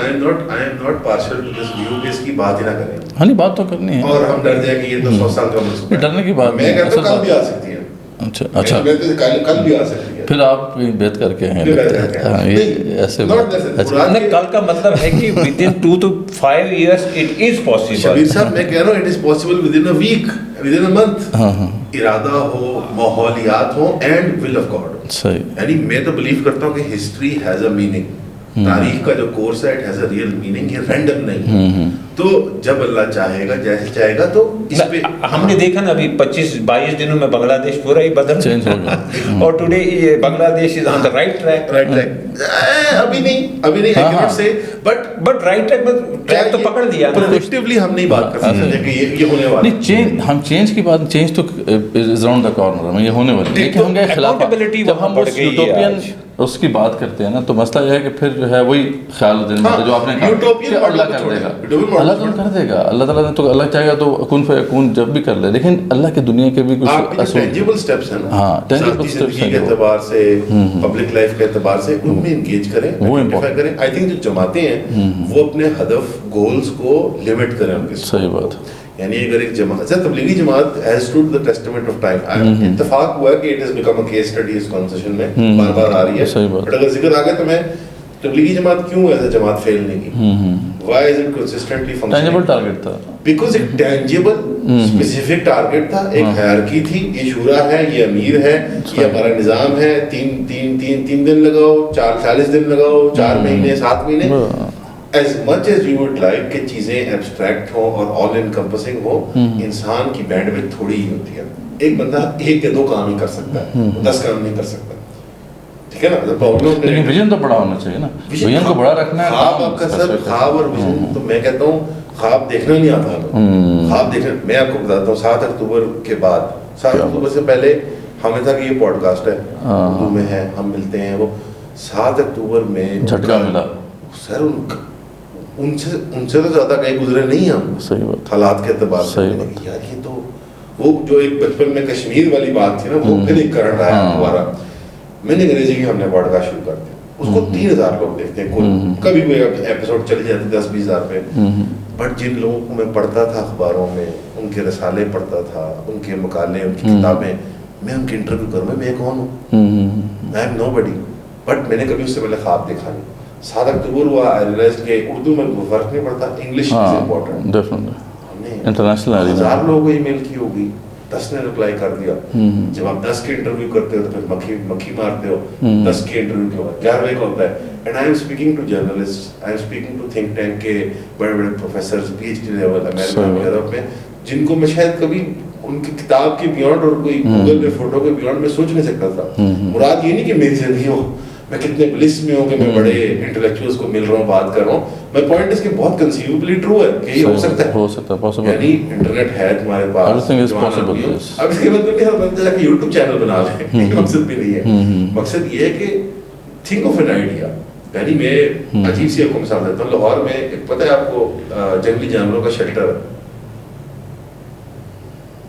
I am not partial to this view کہ اس کی بات ہی نہ کریں. ہاں نہیں, بات تو کرنی ہے, اور ہم ڈر جائیں کہ یہ تو 100 سال کا منصوبہ ہے. ڈرنے کی بات میں کہتا ہوں کل بھی آ سکتی ہے. اچھا کل بھی آ سکتی ہے. پھر آپ بیت کر کے ہیں ایسے. کل کا مطلب ہے کہ within 2 to 5 years it is possible. Shabbir صاحب میں کہہ رہا ہوں it is possible within a week, within a month. ارادہ ہو, ماحولیات ہو, and will of God. صحیح. یعنی میں تو بلیو کرتا ہوں کہ ہسٹری ہیز اے میننگ. تاریخ کا جو کورس ہے, it has a real meaning. یہ رینڈم نہیں. تو جب اللہ چاہے گا, جیسے چاہے گا, تو اس پہ ہم نے دیکھا نا ابھی 25-22 دنوں میں بنگلہ دیش پورا ہی بدل چینج ہو گیا, اور ٹوڈے یہ بنگلہ دیش از آن دا رائٹ ٹریک. ابھی نہیں I cannot say, but right track تو پکڑ دیا. پروڈکٹیولی ہم نہیں بات کر سکتے کہ یہ ہونے والا نہیں. چینج, ہم چینج کی بات, چینج تو از اراؤنڈ دا کارنر میں, یہ ہونے والی. لیکن ہم گئے خلاف, جب ہم اس یوٹوپین اس کی بات کرتے ہیں نا, تو مسئلہ یہ ہے کہ پھر جو ہے وہی خیال دل میں جو آپ نے کہا کہ اللہ کر دے گا, اللہ تو کر دے گا. اللہ تعالیٰ نے تو اللہ چاہے گا تو کن فیکون جب بھی کر لے. لیکن اللہ کی دنیا کے بھی کچھ ٹینجیبل اسٹیپس ہیں نا, ہاں ٹینجیبل اسٹیپس کے اعتبار سے, پبلک لائف کے اعتبار سے, ان میں انگیج کریں, آئیڈینٹیفائی کریں. آئی تھنک جو جماعتیں ہیں وہ اپنے ہدف, گولز کو لمٹ کریں ان کے. صحیح بات. یعنی اگر ایک جماعت, Tablighi Jamaat has stood the testament of time. اتفاق ہوا ہے کہ it has become a case study اس کانسیشن میں, بار بار آ رہی ہے. بٹ اگر ذکر آ گیا تو میں تبلیغی جماعت کیوں ایسے جماعت فیل نہیں کی, why is it consistently functioning? Tangible target تھا, because ایک ٹینجیبل اسپیسیفک ٹارگٹ تھا, ایک ہائرارکی تھی. یہ شورا ہے, یہ امیر ہے, یہ ہمارا نظام ہے. 3 دن لگاؤ, 40 دن لگاؤ, 4 مہینے, 7 مہینے. As much as you would like کہ چیزیں ایبسٹریکٹ ہوں اور all encompassing ہو, انسان کی بینڈ وڈتھ تھوڑی ہی ہوتی ہے. ایک بندہ 1 یا 2 کام ہی کر سکتا ہے, 10 کام نہیں کر سکتا. ٹھیک ہے نا. لیکن ویژن تو بڑا ہونا چاہیے نا, ویژن کو بڑا رکھنا ہے. خواب آپ کا سر, خواب اور ویژن, تو میں کہتا ہوں خواب دیکھنا نہیں آتا ہمیں. خواب دیکھنا, میں آپ کو بتاتا ہوں 7 اکتوبر کے بعد, 7 اکتوبر سے پہلے ہمیں تھا کہ یہ پوڈ کاسٹ ہے, اردو میں ہے, ہم ملتے ہیں. وہ 7 اکتوبر میں جھٹکا ملا سر, ان سے تو زیادہ کہیں گزرے نہیں ہم. صحیح بات. حالات کے اعتبار سے یار یہ تو وہ جو ایک بچپن میں کشمیر والی بات تھی نا, وہ پھر ایک کرنٹ آیا دوبارہ. میں نے انگریزی کی ہم نے پوڈ کاسٹ شروع کر دیا, اس کو 3000 لوگ دیکھتے ہیں, کبھی کوئی ایپیسوڈ چلی جاتی 10-20 ہزار پہ. بٹ جن لوگوں کو میں پڑھتا تھا اخباروں میں, ان کے رسالے پڑھتا تھا, ان کے مقالے, ان کی کتابیں, میں ان کے انٹرویو کروں, میں کون ہوں, I am know body. But میں نے کبھی اس سے پہلے خواب دیکھا نہیں. 7 اکتوبر ہوا, آئی ریلائزڈ کہ اردو میں کوئی فرق نہیں پڑتا, انگلش از امپورٹنٹ. ہم نے انٹرنیشنل 1000 لوگوں کو ای میل کی ہوگی, 10 نے رپلائی کر دیا. جب آپ 10 کے انٹرویو کرتے ہو تو پھر مکھی مارتے ہو. 10 کے انٹرویو کے بعد 11ویں کا ہوتا ہے. And I am speaking to journalist, I am speaking to think tank کے بڑے بڑے پروفیسرز, PhD لیول امریکہ میں, یورپ میں, جن کو میں شاید کبھی ان کی کتاب کے بیونڈ اور کوئی گوگل پہ فوٹو کے بیونڈ میں سوچ نہیں سکتا تھا. مراد یہ نہیں کہ میری زندگی ہو, میں کتنے بلس میں ہوں کہ میں بڑے انٹلیکچوئلز کو مل رہا ہوں, بات کر رہا ہوں. میں پوائنٹ اس کے بہت کنسیویبلی ٹرو ہے کہ یہ ہو سکتا ہے پاسبل. یعنی انٹرنیٹ ہے تمہارے پاس, اب اس کے بعد میں ہر بندہ جا کے یوٹیوب چینل بنا لے, یہ مقصد بھی نہیں ہے. مقصد یہ ہے کہ تھنک آف این آئیڈیا. یعنی میں عجیب سی آپ کو مثال دیتا ہوں. لاہور میں پتہ ہے آپ کو جنگلی جانوروں کا shelter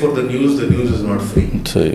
for the news is not free।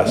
us,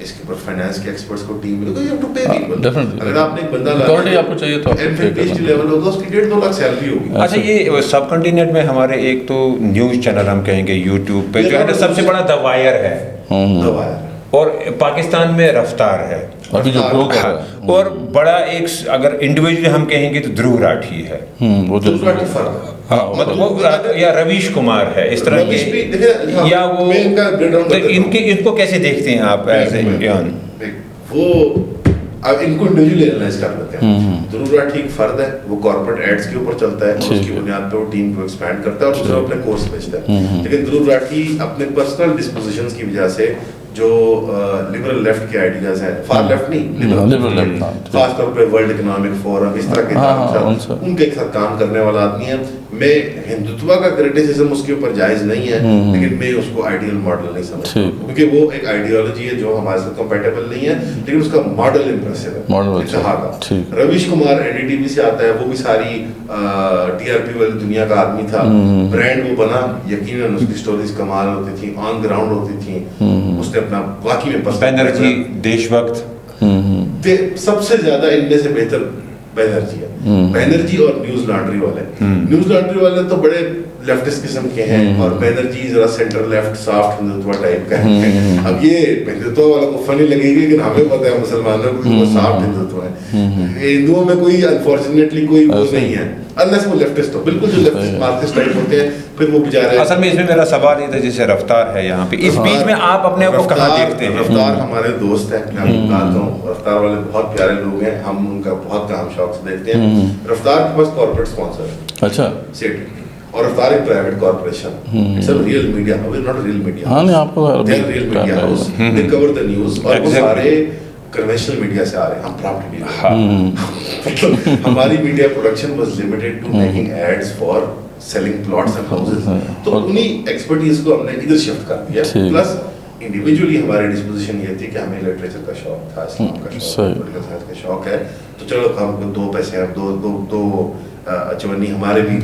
اس کے اوپر فائنانس کے ایکسپرٹس کو ٹیم ملے گا, you have to pay people. Definitely اگر آپ نے ایک بندہ اتھارٹی آپ کو چاہیے تو M P H D level ہوگا, اس کی 1.5-2 لاکھ سیلری ہوگی. اچھا, یہ سب کنٹیننٹ میں ہمارے ایک تو نیوز چینل ہم کہیں گے یوٹیوب پہ جو ہے نا سب سے بڑا دا وائر ہے, اور پاکستان میں رفتار ہے, اور بڑا ایک اگر انڈیویجول ہم کہیں گے تو دھرو راٹھی ہے, مطلب وہ یا رویش کمار ہے, اس طرح کے, یا وہ ان کو کیسے دیکھتے ہیں آپ ایز اے انڈین؟ وہ اب ان کو انڈیویجولی اینالائز کر لیتے ہیں. دھرو راٹھی ایک فرد ہے, وہ کارپوریٹ ایڈز کے اوپر چلتا ہے, اس کی بنیاد پہ وہ ٹیم کو ایکسپینڈ کرتا ہے اور دوسرا اپنے کورس بیچتا ہے. لیکن دھرو راٹھی اپنے پرسنل ڈسپوزیشنز کی وجہ سے جو لبرل لیفٹ کے آئیڈیاز ہیں, فار لیفٹ نہیں, لبرل لیفٹ, خاص طور پہ ورلڈ اکنامک فورم, اس طرح کے ان کے ساتھ کام کرنے والا آدمی ہے. میں ہندوتوا کا کریٹیسزم اس کے اوپر جائز نہیں ہے, لیکن میں اس کو آئیڈیل ماڈل نہیں سمجھتا, کیونکہ وہ ایک آئیڈیالوجی ہے جو ہمارے ساتھ کمپیٹیبل نہیں ہے, لیکن اس کا ماڈل امپریسو ہے انتہا کا. Ravish Kumar N D T V سے آتا ہے, وہ بھی ساری ٹی آر پی والی دنیا کا آدمی تھا, برانڈ وہ بنا, یقیناً اس کی سٹوریز کمال ہوتی تھیں, آن گراؤنڈ ہوتی تھیں, اس نے اپنا واقعی میں بینرجی دیش وقت سب سے زیادہ ان میں سے بہتر بینرجی ہے. بینرجی اور نیوز لانڈری والے, نیوز لانڈری والے تو بڑے لیفٹسٹ قسم کے ہیں, اور بینرجی ذرا centre left soft Hindutva type کا ہے. اب یہ ہندوتوا والا کو فنی لگے گی, لیکن ہمیں پتہ ہے مسلمانوں کو وہ سافٹ ہندوتوا ہے. ہندوؤں میں کوئی انفارچونیٹلی کوئی وہ نہیں ہے, انلیس وہ لیفٹسٹ ہو, بالکل جو لیفٹسٹ مارکسسٹ ٹائپ ہوتے ہیں, پھر وہ بیچارے. اصل میں اس میں میرا سوال یہ تھا, جیسے رفتار ہے یہاں پہ, اس بیچ میں آپ اپنے آپ کو کہاں دیکھتے ہیں؟ رفتار ہمارے دوست ہیں, میں آپ کو بتاتا ہوں, رفتار والے بہت پیارے لوگ ہیں, ہم ان کا بہت کام شوق سے دیکھتے ہیں. رفتار کے پاس کارپوریٹ اسپانسر ہے, اچھا, سیٹ, اور رفتار ایک private corporation, it's a real media house, not real media, ہاں نہیں آپ کو real media house, they cover the news, اور وہ سارے کنونشنل میڈیا سے آ رہے ہیں. ہم پراؤڈ میڈیا, ہماری media production was limited to making ads for selling plots and houses, تو انہی ایکسپرٹیز کو ہم نے ادھر شفٹ کر دیا. پلس انڈیویجولی ہماری ڈسپوزیشن یہ تھی کہ ہمیں لٹریچر کا شوق تھا, اسلام کا شوق, پولیٹیکل سائنس کا شوق ہے, تو چلو ہم کو دو پیسے, دو اچونی ہمارے بھی.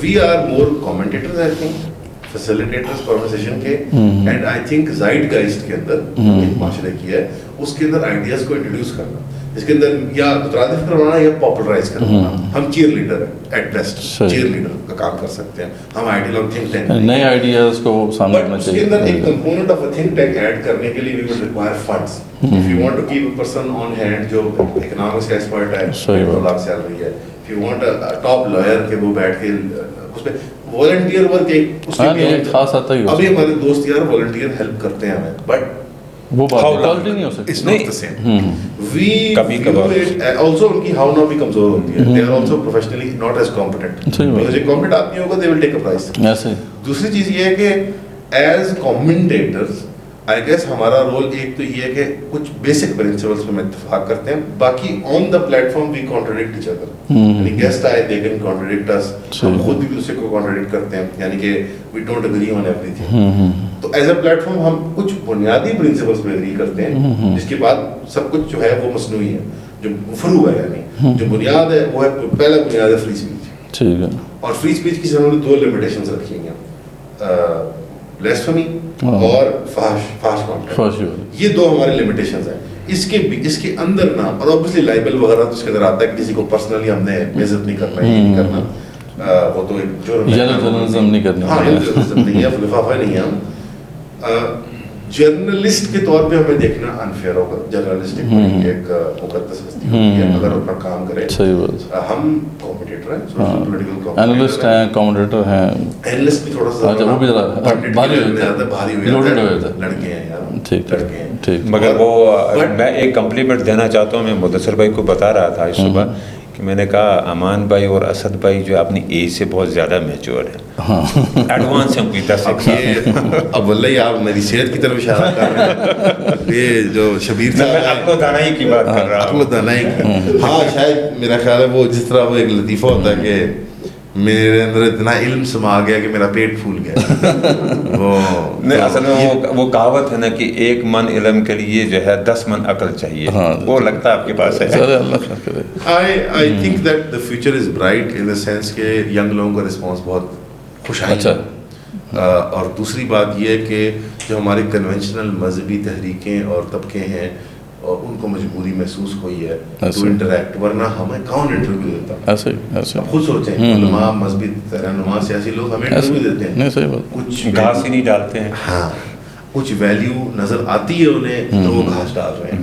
We are more commentators I think, facilitators conversation کے, and I think Zeitgeist کے اندر ایک معاشرے کی ہے, اس کے اندر آئیڈیاز کو انٹروڈیوس کرنا, اس کے اندر یا مترادف کروانا یا پاپولرائز کرنا. ہم چیئر لیڈر ہیں ایٹ بیسٹ, چیئر لیڈر کا کام کر سکتے ہیں, ہم آئیڈیال اور تھنک ٹینک, نئے آئیڈیاز کو سامنے رکھنا چاہیے. اس کے اندر ایک component of a think tank add کرنے کے لیے we would require funds. If you want to keep a person on hand جو اکنامکس کا ایکسپرٹ ہے, 2 لاکھ سیلری ہے, if you want a top lawyer کہ وہ بیٹھ کے اس پہ والنٹیئر ورک, ایک اس کے خاص آتا ہی. ابھی ہمارے دوست یار والنٹیئر ہیلپ کرتے ہیں ہمیں, بٹ وہ بات نہیں ہو سکتی. It's not the same. We view it also, ان کی how now بھی کمزور ہوتی ہے. They are also professionally not as competent. because ایک competent آدمی ہوگا they will take a price. ایسے. دوسری چیز یہ ہے کہ as commentators I guess ہمارا رول ایک تو یہ ہے کہ کچھ بیسک پرنسپلس پہ ہم اتفاق کرتے ہیں, باقی on the platform we contradict each other. یعنی گیسٹ آئے دے کین کانٹرڈکٹ اس, ہم خود بھی دوسرے کو کانٹرڈکٹ کرتے ہیں, یعنی کہ we don't agree on everything. تو ایز اے پلیٹ فارم ہم کچھ بنیادی پرنسپلس پہ اگری کرتے ہیں, جس کے بعد سب کچھ جو ہے وہ مصنوعی ہے, جو فروع ہے, یعنی جو بنیاد ہے وہ ہے, پہلا بنیاد ہے فری اسپیچ. ٹھیک ہے, اور فری اسپیچ کی ہم نے 2 لمیٹیشنز رکھی ہیں, بلیسفمی اور فحش کانٹینٹ, یہ 2 ہمارے لمیٹیشنز ہیں. اس کے اندر نا, اور obviously لائبل وغیرہ تو اس کے اندر آتا ہے کہ کسی کو پرسنلی ہم نے عزت نہیں کرنا, یہ نہیں کرنا, وہ تو ایک جرم ہے, جرنلزم نہیں کرنا, ہاں جرنلزم نہیں ہے, لفافہ نہیں ہے. ہم جرنلسٹ کے طور پہ ہمیں دیکھنا انفیئر ہوگا. جرنلسٹ ایک مقدس ہستی ہوتی ہے, اگر اپنا کام کرے. ہم کمپٹیٹر ہیں, سوشل پولیٹیکل اینالسٹ ہیں, کمنٹیٹر ہیں. اینالسٹ بھی تھوڑا سا وہ بھی ذرا بھاری ہو جاتا ہے, لڑکے ہیں یار, لڑکے ہیں. مگر وہ میں ایک کمپلیمنٹ دینا چاہتا ہوں, میں مدثر بھائی کو بتا رہا تھا آج صبح کہ میں نے کہا امان بھائی اور اسد بھائی جو اپنی ایج سے بہت زیادہ میچور ہیں, ایڈوانس ہیں ان کی 10 اب واللہ آپ میری صحت کی طرف اشارہ کر رہے ہیں. یہ جو شبیر میں عقل و دانائی کی بات کر رہا ہوں, عقل و دانائی. ہاں شاید میرا خیال ہے وہ جس طرح وہ ایک لطیفہ ہوتا ہے کہ میرے اندر اتنا علم سما گیا کہ میرا پیٹ پھول گیا. نہیں, اصل میں وہ کہاوت ہے نا کہ 1 من علم کے لیے جو ہے 10 من عقل چاہیے, وہ لگتا ہے آپ کے پاس ہے. I think that the future is bright in the sense کہ ینگ لوگوں کا رسپانس بہت خوش آئی. اور دوسری بات یہ ہے کہ جو ہماری کنونشنل مذہبی تحریکیں اور طبقے ہیں اور ان کو مجبوری محسوس ہوئی ہے ٹو انٹریکٹ, ورنہ ہمیں کون انٹرویو دیتا. ایسے خود سوچیں, علماء, مذہبی رہنما, سیاسی لوگ ہمیں انٹرویو دیتے ہیں, کچھ گھاس ہی نہیں ڈالتے ہیں. ہاں, کچھ ویلیو نظر آتی ہے انہیں تو وہ گھاس ڈال رہے ہیں.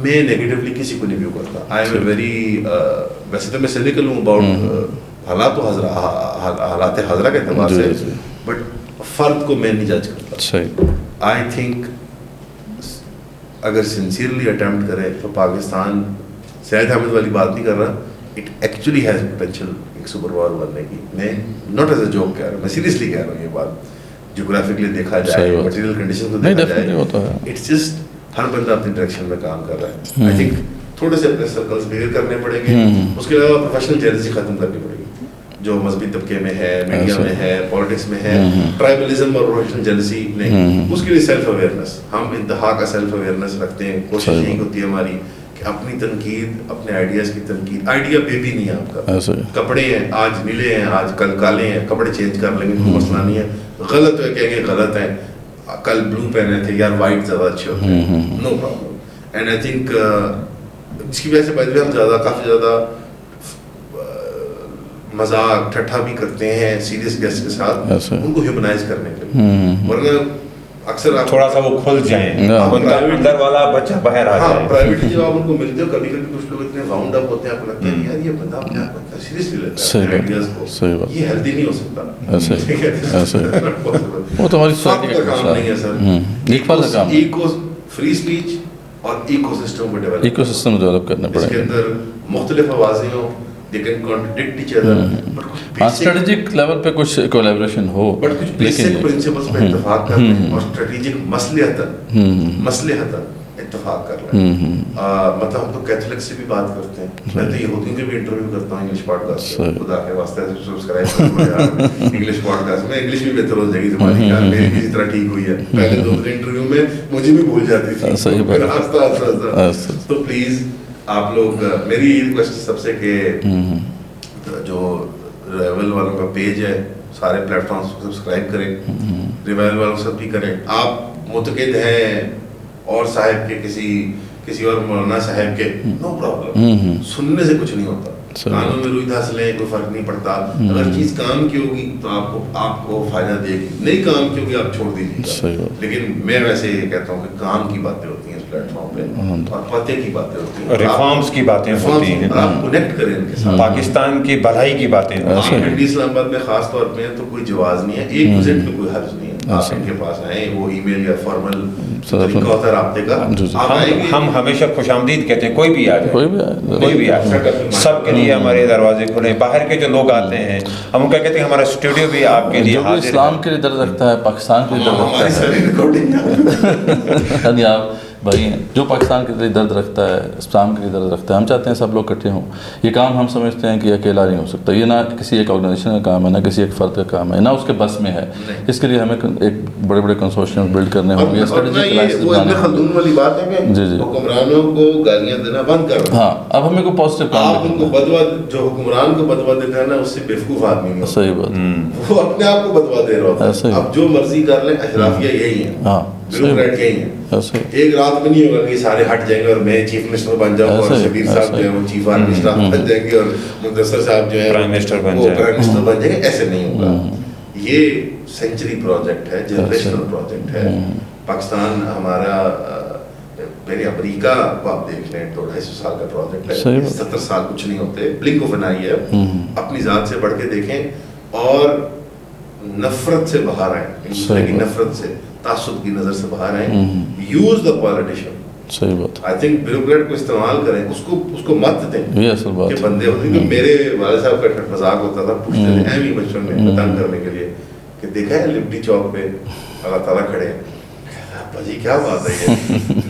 میں نیگیٹولی کسی کو نہیں ویو کرتا. آئی ایم اے ویری, ویسے تو میں سینیکل ہوں اباؤٹ حالات حاضرہ کے اعتبار سے, بٹ فرد کو میں نہیں جج کرتا. آئی تھنک اگر سنسیئرلی اٹیمپٹ کرے تو پاکستان, سید حامد والی بات نہیں کر رہا, اٹ ایکچولی ہیز پوٹینشیل ایک سپر پاور بننے کی. میں ناٹ ایز اے جوک کہہ رہا ہوں, میں سیریسلی کہہ رہا ہوں یہ بات. جغرافکلی دیکھا جائے, مٹیریل کنڈیشن کو دیکھا جائے, اٹس جسٹ ہر بندہ اپنی ڈائریکشن میں کام کر رہا ہے. آئی تھنک تھوڑے سے اپنے سرکلس بہیو کرنے پڑیں گے, اس کے علاوہ پروفیشنل جیلسی ختم کرنی پڑے گی جو مذہبی طبقے میں ہے, میڈیا میں ہے, پالیٹکس میں ہے. ٹرائبلزم اور پروفیشنل جیلسی نہیں, اس کے لیے سیلف اویئرنیس, ہم انتہا کا سیلف اویئرنیس رکھتے ہیں. کوشش یہی ہوتی ہے ہماری کہ اپنی تنقید, اپنے آئیڈیاز کی تنقید. آئیڈیا بیبی نہیں ہے آپ کا, کپڑے ہیں آج نیلے ہیں, آج کل کالے ہیں, کپڑے چینج کر لیں گے, کوئی مسئلہ نہیں ہے. غلط ہے کہیں گے غلط ہے, کل بلو پہنے تھے یار وائٹ زیادہ اچھے ہوتے ہیں, no problem. And I think جس کی وجہ سے پہلے ہم کافی زیادہ مذاق ٹھٹھا بھی کرتے ہیں سیریس گیسٹ کے ساتھ, ان کو ہیومنائز کرنے کے لیے. ورنہ اکثر تھوڑا سا وہ کھل جائیں, اندر والا بچہ باہر آ جائے. پرائیویٹلی جب آپ ان کو ملتے ہو, کبھی کبھی کچھ لوگ اتنے راؤنڈ اپ ہوتے ہیں, آپ کو لگتا ہے یار یہ بندہ اپنے آپ کو سیریسلی لیتا ہے آئیڈیاز کو, یہ ہیلدی نہیں ہو سکتا. وہ تو ہماری سوسائٹی کا کام نہیں ہے سر. ایکو فری اسپیچ اور ایکو سسٹم کو ڈیولپ کرنا پڑے گا, اس کے اندر مختلف آوازیں ہوں, they can contradict each other, strategic level پہ کچھ کولیبریشن ہو, بٹ کچھ بیسک پرنسپلز پہ اتفاق کر لیں اور اسٹریٹجک مصلحتاً اتفاق کر لیں. مطلب ہم تو کیتھولک سے بھی بات کرتے ہیں, میں تو یہودیوں کے بھی انٹرویو کرتا ہوں انگلش پوڈ کاسٹ پہ, خدا کے واسطے سبسکرائب کرو انگلش پوڈ کاسٹ میں. انگلش بھی بہتر ہو جائے گی تمہاری, یار میری بھی اسی طرح ٹھیک ہوئی ہے. پہلے 2 انٹرویو میں مجھے بھی بھول جاتی تھی, پھر آہستہ. تو پلیز آپ لوگ, میری ریکویسٹ سب سے کہ جو ریوائول والوں کا پیج ہے سارے پلیٹ فارمس کو سبسکرائب کریں, ریوائول والوں سب بھی کریں. آپ متقد ہیں اور صاحب کے کسی اور مولانا صاحب کے, نو پرابلم, سننے سے کچھ نہیں ہوتا. کانوں میں روئی دھاس لیں, کوئی فرق نہیں پڑتا. اگر چیز کام کی ہوگی تو آپ کو فائدہ دے گی, نہیں کام کی ہوگی آپ چھوڑ دیجیے گا. لیکن میں ویسے یہ کہتا ہوں کہ کام کی باتیں ہوتی ہیں اس پلیٹ فارم پہ, اور پتے کی باتیں ہوتی ہیں, ریفارمز کی باتیں ہوتی ہیں, آپ کنیکٹ کریں ان کے ساتھ, پاکستان کی بھلائی کی باتیں. انڈیا اسلام آباد میں خاص طور پہ تو کوئی جواز نہیں ہے, ایک وزٹ پہ کوئی حرج نہیں ہے. آپ ان کے پاس آئیں, وہ ای میل یا فارمل طریقہ ہوتا ہے رابطے کا, آپ آئیں گے. ہم ہمیشہ خوش آمدید کہتے ہیں, کوئی بھی آ جائے, کوئی بھی آ جائے, سب کے لیے ہمارے دروازے کھلے. باہر کے جو لوگ آتے ہیں ہم کیا کہتے ہیں, ہمارا اسٹوڈیو بھی آپ کے لیے حاضر ہے. اسلام کے لیے درد رکھتا ہے, پاکستان کے لیے درد رکھتا ہے, آپ بھائی ہیں جو پاکستان کے لیے درد رکھتا ہے, اسلام کے لیے درد رکھتا ہے. ہم چاہتے ہیں سب لوگ اکٹھے ہوں. یہ کام ہم سمجھتے ہیں کہ اکیلا نہیں ہو سکتا, یہ نہ کسی ایک آرگنائزیشن کا کام ہے, نہ کسی ایک فرد کا کام ہے, نہ اس کے بس میں ہے. اس کے لیے ہمیں ایک بڑے بڑے کنسورشیم بلڈ کرنے ہوں گے. وہ ابن خلدون والی بات ہے کہ حکمرانوں کو گالیاں دینا بند کرو. ہاں, اب ہمیں کوئی پازیٹیو کام, آپ ان کو بدوا, جو حکمران کو بدوا دیتا ہے نا, اس سے بیوقوف آدمی نہیں ہوتا. صحیح بات, وہ اپنے آپ کو بدوا دے رہا ہوتا ہے. اب جو مرضی کر لیں, اشرافیہ یہی ہے, بیوروکریٹ یہی ہے. ایک رات میں نہیں ہوگا کہ سارے ہٹ جائیں گے اور میں چیف منسٹر بن جاؤں گا, اور شبیر صاحب جو ہے وہ چیف آرمی اسٹاف بن جائیں گے, اور مدثر صاحب جو ہے پرائم منسٹر بن جائیں گے. ایسے نہیں ہوگا. یہ سینچری پروجیکٹ ہے, جنریشنل پروجیکٹ ہے. پاکستان ہمارا, پہلے امریکہ کو آپ دیکھ لیں, 250 سال کا پروجیکٹ ہے. 70 سال کچھ نہیں ہوتے, بلنک آف این آئی ہے. اپنی ذات سے بڑھ کے دیکھیں اور نفرت سے باہر آئیں, دوسرے کی نفرت سے, تعصب کی نظر سے باہر آئیں. Use the politician. صحیح بات. آئی تھنک بیوروکریٹ کو استعمال کریں, اس کو مت دیں. یہ اصل بات کہ بندے ہوتے ہیں. میرے والد صاحب کا مذاق ہوتا تھا, پوچھتے تھے اہم ہی بچپن میں تنگ کرنے کے لیے کہ دیکھا ہے لبٹی چوک پہ اللہ تعالیٰ کھڑے ہیں. ابا جی کیا بات ہے یہ.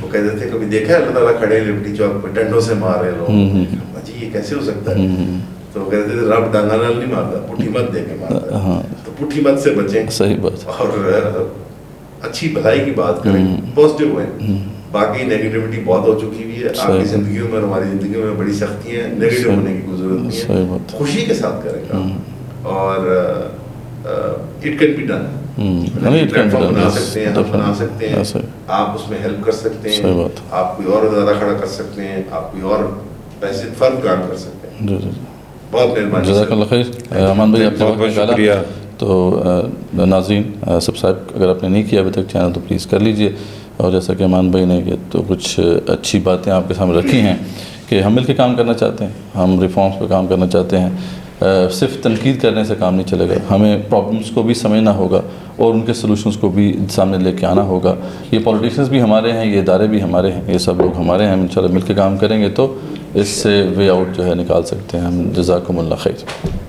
وہ کہتے تھے کبھی دیکھا ہے اللہ تعالیٰ کھڑے ہیں لبٹی چوک پہ, ڈنڈوں سے مار رہے لوگ. ابا جی یہ کیسے ہو سکتا ہے. تو وہ کہتے تھے رب ڈانگا نال نہیں مارتا, پٹھی مت دے کے مارتا. تو پٹھی مت سے بچیں. صحیح بات. اور اچھی بھلائی کی بات کریں, پازیٹیو ہوئیں. باقی نیگیٹیوٹی بہت ہو چکی ہوئی ہے آپ کی زندگیوں میں, ہماری زندگیوں میں بڑی سختیاں ہیں. نیگیٹو ہونے کی کوئی ضرورت نہیں ہے, خوشی کے ساتھ کریں کام. اور it can be done. Platform بنا سکتے ہیں, ہم بنا سکتے ہیں, آپ اس میں ہیلپ کر سکتے ہیں, آپ کوئی اور ادارہ کھڑا کر سکتے ہیں, آپ کوئی اور پیسے فرم کام کر سکتے ہیں. جی جی بہت مہربانی. جزاک اللہ خیر. امان بھائی آپ کا بہت شکریہ. تو ناظرین سبسکرائب اگر آپ نے نہیں کیا ابھی تک چینل تو پلیز کر لیجئے. اور جیسا کہ امان بھائی نے تو کچھ اچھی باتیں آپ کے سامنے رکھی ہیں کہ ہم مل کے کام کرنا چاہتے ہیں, ہم ریفارمز پہ کام کرنا چاہتے ہیں. صرف تنقید کرنے سے کام نہیں چلے گا, ہمیں پرابلمس کو بھی سمجھنا ہوگا اور ان کے سلوشنز کو بھی سامنے لے کے آنا ہوگا. یہ پولیٹیشنز بھی ہمارے ہیں, یہ ادارے بھی ہمارے ہیں, یہ سب لوگ ہمارے ہیں. ہم انشاءاللہ مل کے کام کریں گے تو اس سے وے آؤٹ جو ہے نکال سکتے ہیں ہم. جزاکم اللہ خیر.